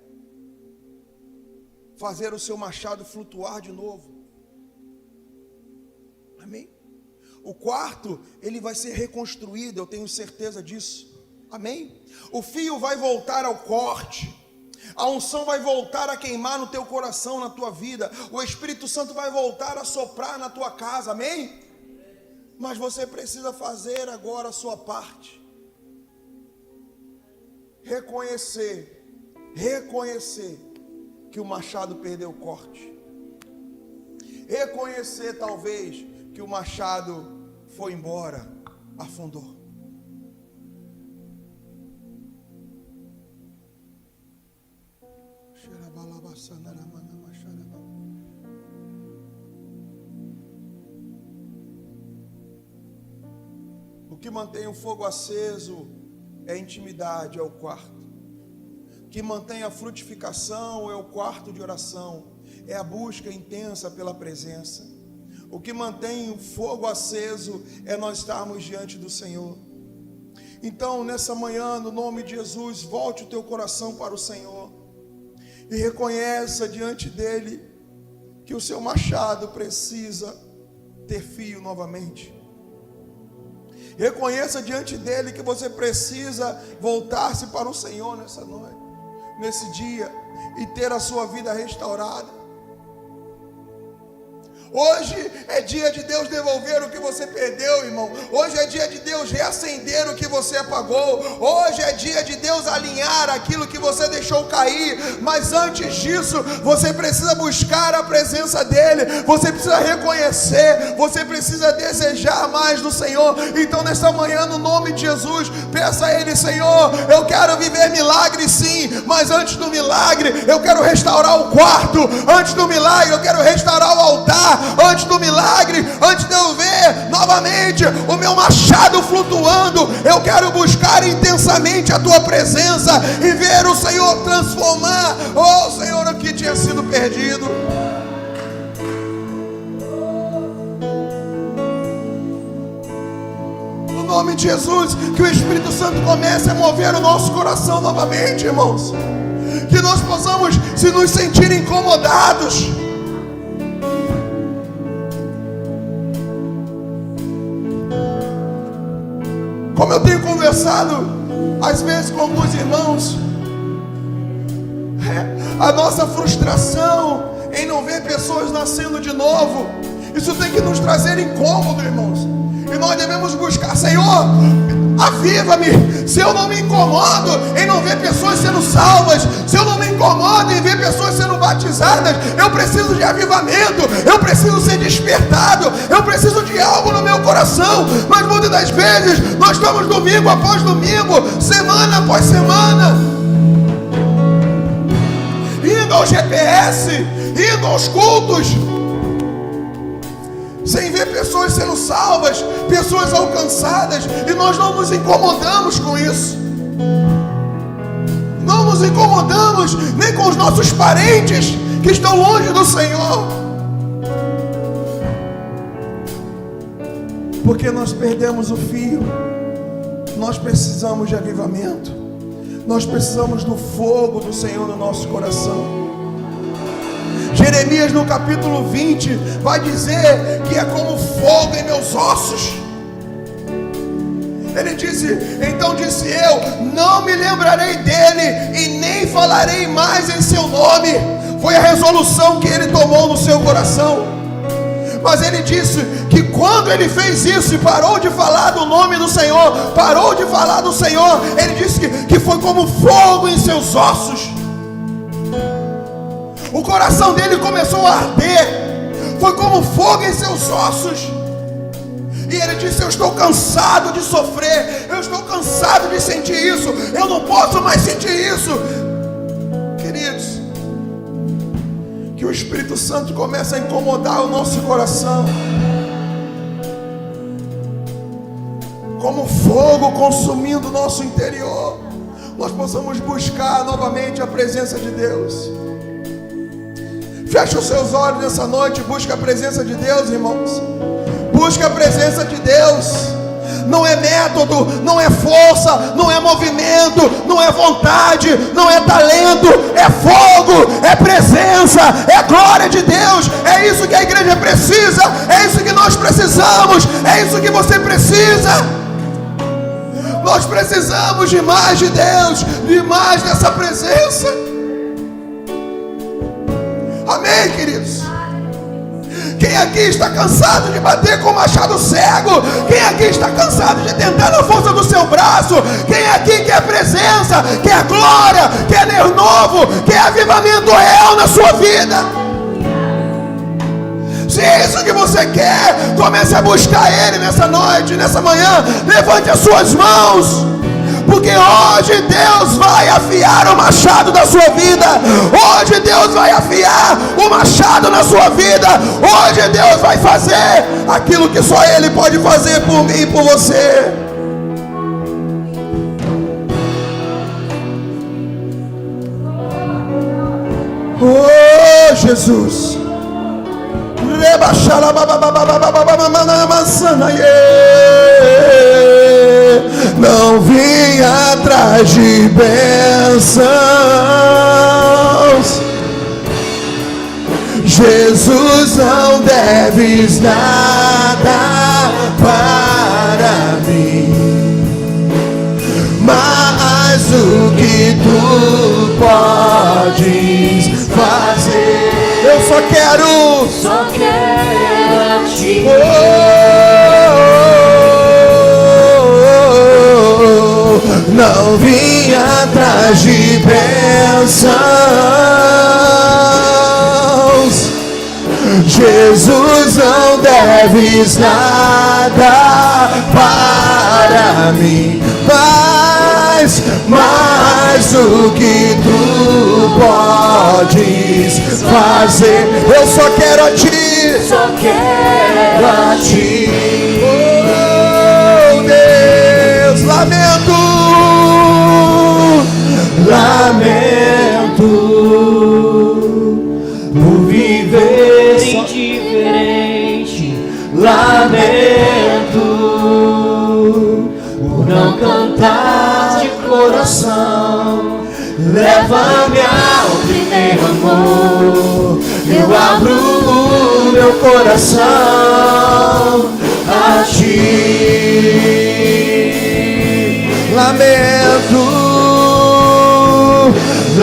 fazer o seu machado flutuar de novo. Amém? O quarto, ele vai ser reconstruído, eu tenho certeza disso. Amém? O fio vai voltar ao corte. A unção vai voltar a queimar no teu coração, na tua vida. O Espírito Santo vai voltar a soprar na tua casa, amém? Mas você precisa fazer agora a sua parte. Reconhecer que o machado perdeu o corte. Reconhecer talvez que o machado foi embora, afundou. O que mantém o fogo aceso é a intimidade, é o quarto. O que mantém a frutificação é o quarto de oração, é a busca intensa pela presença. O que mantém o fogo aceso é nós estarmos diante do Senhor. Então, nessa manhã, no nome de Jesus, volte o teu coração para o Senhor e reconheça diante dele que o seu machado precisa ter fio novamente. Reconheça diante dele que você precisa voltar-se para o Senhor nessa noite, nesse dia, e ter a sua vida restaurada. Hoje é dia de Deus devolver o que você perdeu, irmão. Hoje é dia de Deus reacender o que você apagou. Hoje é dia de Deus alinhar aquilo que você deixou cair. Mas antes disso, você precisa buscar a presença dele. Você precisa reconhecer. Você precisa desejar mais do Senhor. Então nesta manhã, no nome de Jesus, peça a ele: Senhor, eu quero viver milagre sim, mas antes do milagre eu quero restaurar o quarto. Antes do milagre eu quero restaurar o altar. Antes do milagre, antes de eu ver novamente o meu machado flutuando, eu quero buscar intensamente a tua presença e ver o Senhor transformar, oh Senhor, o que tinha sido perdido. No nome de Jesus, que o Espírito Santo comece a mover o nosso coração novamente, irmãos. Que nós possamos se nos sentir incomodados. Como eu tenho conversado às vezes com alguns irmãos, a nossa frustração em não ver pessoas nascendo de novo, isso tem que nos trazer incômodo, irmãos. E nós devemos buscar: Senhor, aviva-me. Se eu não me incomodo em não ver pessoas sendo salvas, se eu não me incomodo em ver pessoas sendo batizadas, eu preciso de avivamento, eu preciso ser despertado, eu preciso de algo no meu coração. Mas muitas das vezes nós estamos domingo após domingo, semana após semana, indo ao GPS, indo aos cultos, sem ver pessoas sendo salvas, pessoas alcançadas, e nós não nos incomodamos com isso. Não nos incomodamos nem com os nossos parentes que estão longe do Senhor, porque nós perdemos o fio. Nós precisamos de avivamento, nós precisamos do fogo do Senhor no nosso coração. Jeremias no capítulo 20 vai dizer que é como fogo em meus ossos. Ele disse: então disse eu, não me lembrarei dele e nem falarei mais em seu nome. Foi a resolução que ele tomou no seu coração. Mas ele disse que quando ele fez isso e parou de falar do nome do Senhor, parou de falar do Senhor, ele disse que foi como fogo em seus ossos. O coração dele começou a arder, foi como fogo em seus ossos. E ele disse: eu estou cansado de sofrer, eu estou cansado de sentir isso, eu não posso mais sentir isso. Queridos, que o Espírito Santo comece a incomodar o nosso coração, como fogo consumindo o nosso interior, nós possamos buscar novamente a presença de Deus. Feche os seus olhos nessa noite, busque a presença de Deus, irmãos. Busque a presença de Deus. Não é método, não é força, não é movimento, não é vontade, não é talento, é fogo, é presença, é glória de Deus. É isso que a igreja precisa, é isso que nós precisamos, é isso que você precisa. Nós precisamos de mais de Deus, de mais dessa presença. Amém, queridos? Quem aqui está cansado de bater com o machado cego? Quem aqui está cansado de tentar na força do seu braço? Quem aqui quer presença, quer glória, quer renovo, quer avivamento real na sua vida? Se é isso que você quer, comece a buscar Ele nessa noite, nessa manhã. Levante as suas mãos, porque hoje Deus vai afiar o machado da sua vida. Hoje Deus vai afiar o machado na sua vida. Hoje Deus vai fazer aquilo que só Ele pode fazer por mim e por você. Oh, Jesus. Não vim atrás de bênçãos, Jesus, não deves nada para mim, mas o que tu podes fazer. Eu só quero a ti. Não vim atrás de bênçãos, Jesus, não deves nada para mim, mas o que tu podes fazer. Eu só quero a ti, só quero a ti. Oh Deus, lamento por viver indiferente, lamento por não cantar de coração. Leva-me ao primeiro amor, eu abro o meu coração a ti.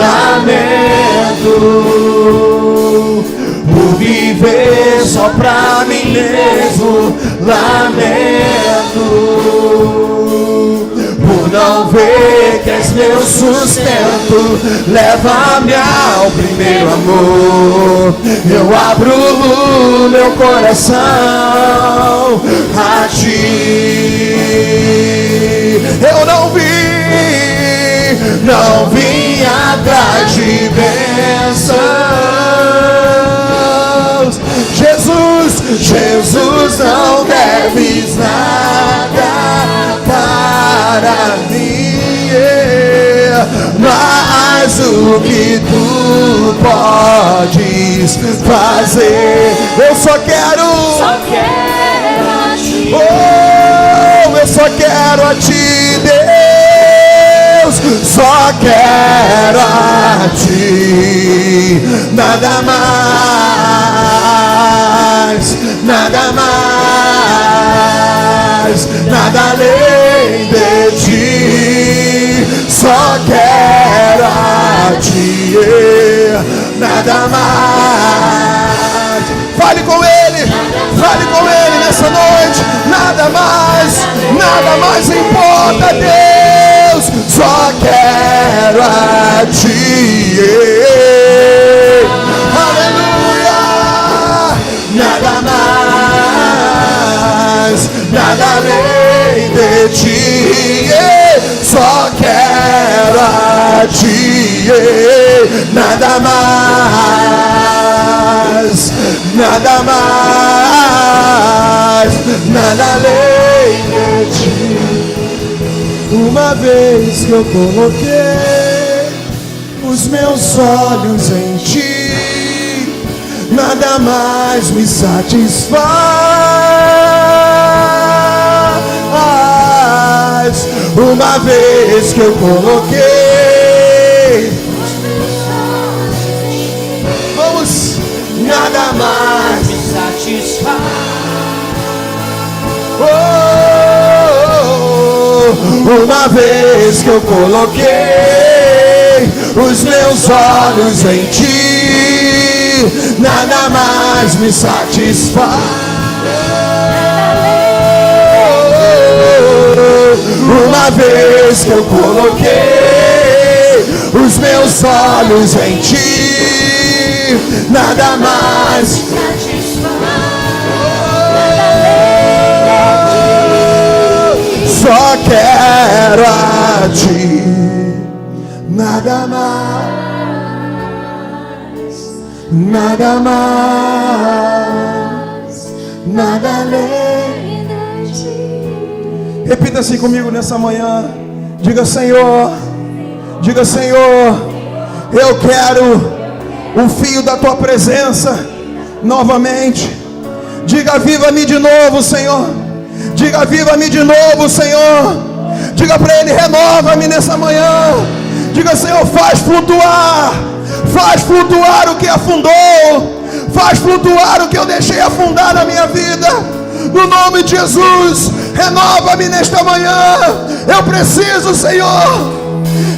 lamento por viver só pra mim mesmo. Lamento por não ver que és meu sustento. Leva-me ao primeiro amor, eu abro o meu coração a ti. Eu não vim atrás de bênçãos. Jesus, não deves nada para mim, mas o que tu podes fazer. Eu só quero a ti. Oh, eu só quero a ti, Deus. Só quero a ti, nada mais, nada além de ti. Só quero a ti, nada mais. Fale com Ele nessa noite. Nada mais importa, Deus. Só quero a ti. Aleluia. Nada além de ti. Só quero a ti. Nada além de ti. Uma vez que eu coloquei os meus olhos em ti, nada mais me satisfaz. Uma vez que eu coloquei, vamos, nada mais me satisfaz. Uma vez que eu coloquei os meus olhos em ti, nada mais me satisfaz. Uma vez que eu coloquei os meus olhos em ti, nada mais me satisfaz. quero a ti, nada mais, nada mais, nada além de ti. Repita assim comigo nessa manhã. Diga, Senhor, eu quero o fio da tua presença novamente. Diga, aviva-me de novo, Senhor. Diga, aviva-me de novo, Senhor. Diga para Ele, renova-me nessa manhã. Diga, Senhor, faz flutuar o que afundou, faz flutuar o que eu deixei afundar na minha vida. No nome de Jesus, renova-me nesta manhã. Eu preciso, Senhor.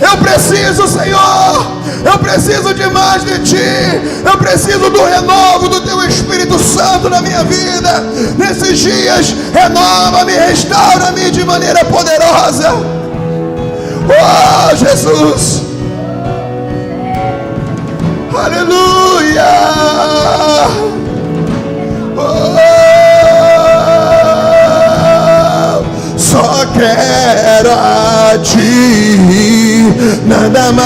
Eu preciso, Senhor. Eu preciso de mais de Ti. Eu preciso do renovo do Teu Espírito Santo na minha vida. Nesses dias, renova-me, restaura-me de maneira poderosa. Oh, Jesus. Aleluia. Oh, só quero a Ti, nada mais,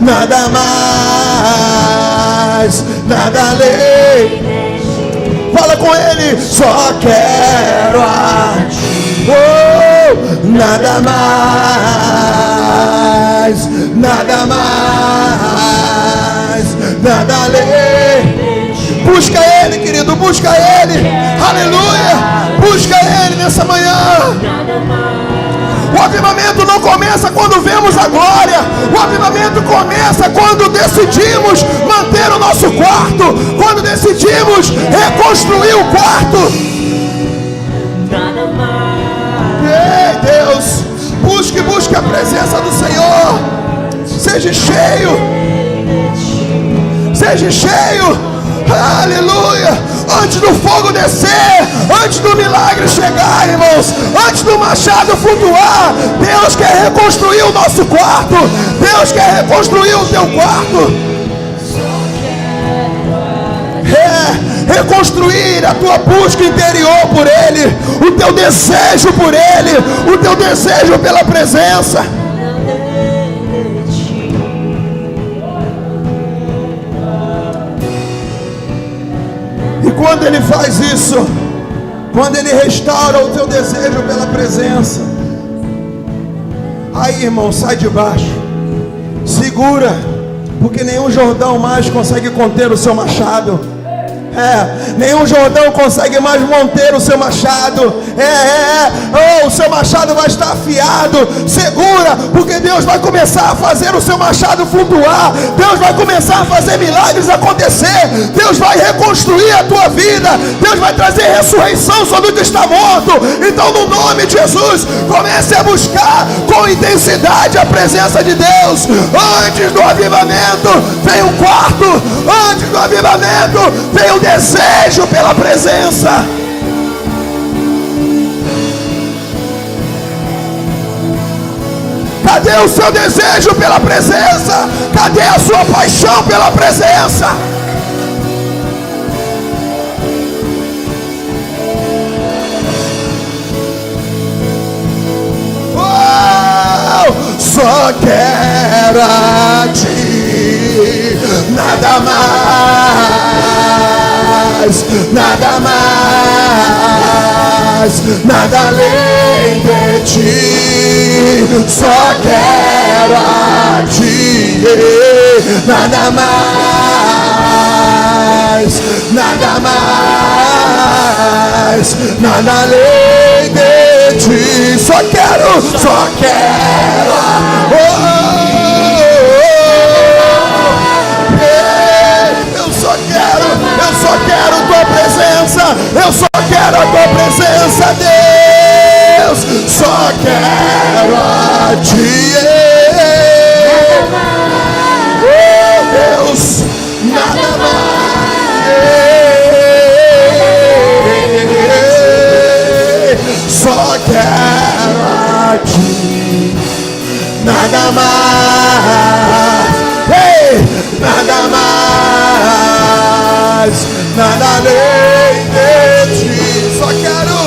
nada mais, nada além. Fala com Ele. Só quero a Ti, oh, nada mais, nada mais, nada além. Busca Ele, querido, busca Ele. Aleluia. Busca Ele nessa manhã. O avivamento não começa quando vemos a glória. O avivamento começa quando decidimos manter o nosso quarto, quando decidimos reconstruir o quarto. Ei, Deus, busque a presença do Senhor. Seja cheio. Seja cheio. Aleluia. Antes do fogo descer, antes do milagre chegar, irmãos, antes do machado flutuar, Deus quer reconstruir o nosso quarto. Deus quer reconstruir o teu quarto. Reconstruir a tua busca interior por Ele, o teu desejo por Ele, o teu desejo pela presença. E quando Ele faz isso, quando Ele restaura o teu desejo pela presença, aí, irmão, sai de baixo, segura, porque nenhum Jordão mais consegue conter o seu machado. Nenhum Jordão consegue mais manter o seu machado. O seu machado vai estar afiado. Segura, porque Deus vai começar a fazer o seu machado flutuar. Deus vai começar a fazer milagres acontecer. Deus vai reconstruir a tua vida. Deus vai trazer ressurreição sobre o que está morto. Então, no nome de Jesus, comece a buscar com intensidade a presença de Deus. Antes do avivamento, vem o quarto. Antes do avivamento, vem o desejo pela presença. Cadê o seu desejo pela presença? Cadê a sua paixão pela presença? Oh, só quero a Ti, nada mais, nada mais, nada além de Ti. Só quero a Ti, nada mais, nada mais, nada além de Ti. Só quero, eu só quero Tua presença, eu só quero a Tua presença, Deus, só quero a Ti, Deus, nada mais, só quero a Ti, nada mais, nada mais, nada além de Ti. Só quero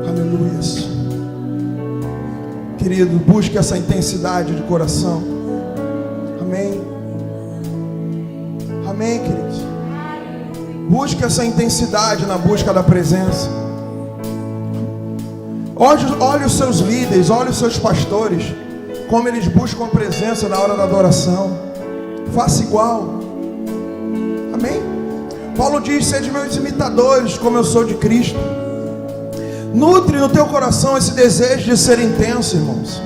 Aleluia. Querido, busque essa intensidade de coração. Amém. Amém, queridos. Busque essa intensidade na busca da presença. Olhe os seus líderes, olhe os seus pastores, como eles buscam a presença na hora da adoração. Faça igual. Amém? Paulo diz: sede meus imitadores, como eu sou de Cristo. Nutre no teu coração esse desejo de ser intenso, irmãos.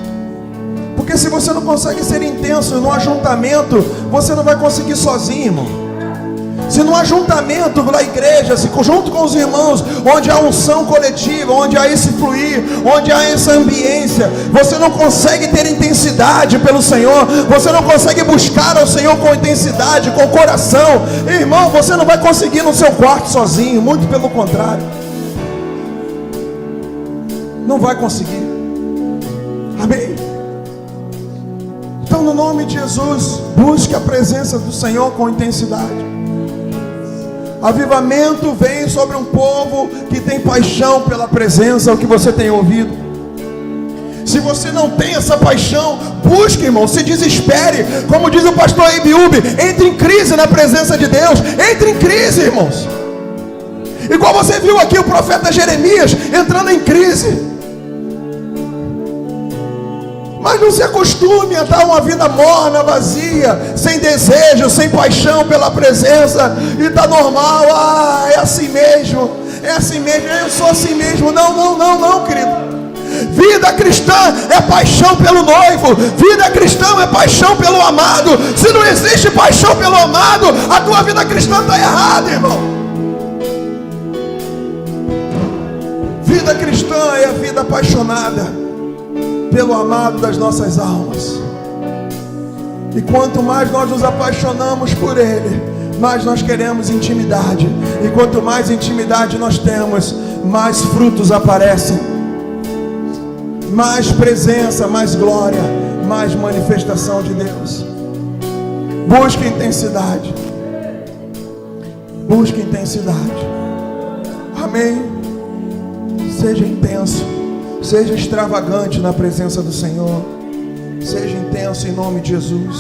Porque se você não consegue ser intenso no ajuntamento, você não vai conseguir sozinho, irmão. Se no ajuntamento da igreja, se junto com os irmãos, onde há unção coletiva, onde há esse fluir, onde há essa ambiência, você não consegue ter intensidade pelo Senhor, você não consegue buscar ao Senhor com intensidade, com coração, irmão, você não vai conseguir no seu quarto sozinho, muito pelo contrário. Não vai conseguir. Amém? Então, no nome de Jesus, busque a presença do Senhor com intensidade. Avivamento vem sobre um povo que tem paixão pela presença, o que você tem ouvido. Se você não tem essa paixão, busque, irmão, se desespere, como diz o pastor Ibiúbe, entre em crise na presença de Deus, entre em crise, irmãos. Igual você viu aqui o profeta Jeremias entrando em crise. Mas não se acostume a dar uma vida morna, vazia, sem desejo, sem paixão pela presença, e está normal, é assim mesmo, eu sou assim mesmo. Não, querido. Vida cristã é paixão pelo noivo, vida cristã é paixão pelo amado. Se não existe paixão pelo amado, a tua vida cristã está errada, irmão. Vida cristã é a vida apaixonada pelo amado das nossas almas. E quanto mais nós nos apaixonamos por Ele, mais nós queremos intimidade. E quanto mais intimidade nós temos, mais frutos aparecem, mais presença, mais glória, mais manifestação de Deus. Busque intensidade. Busque intensidade. Amém? Seja intenso. Seja extravagante na presença do Senhor. Seja intenso em nome de Jesus.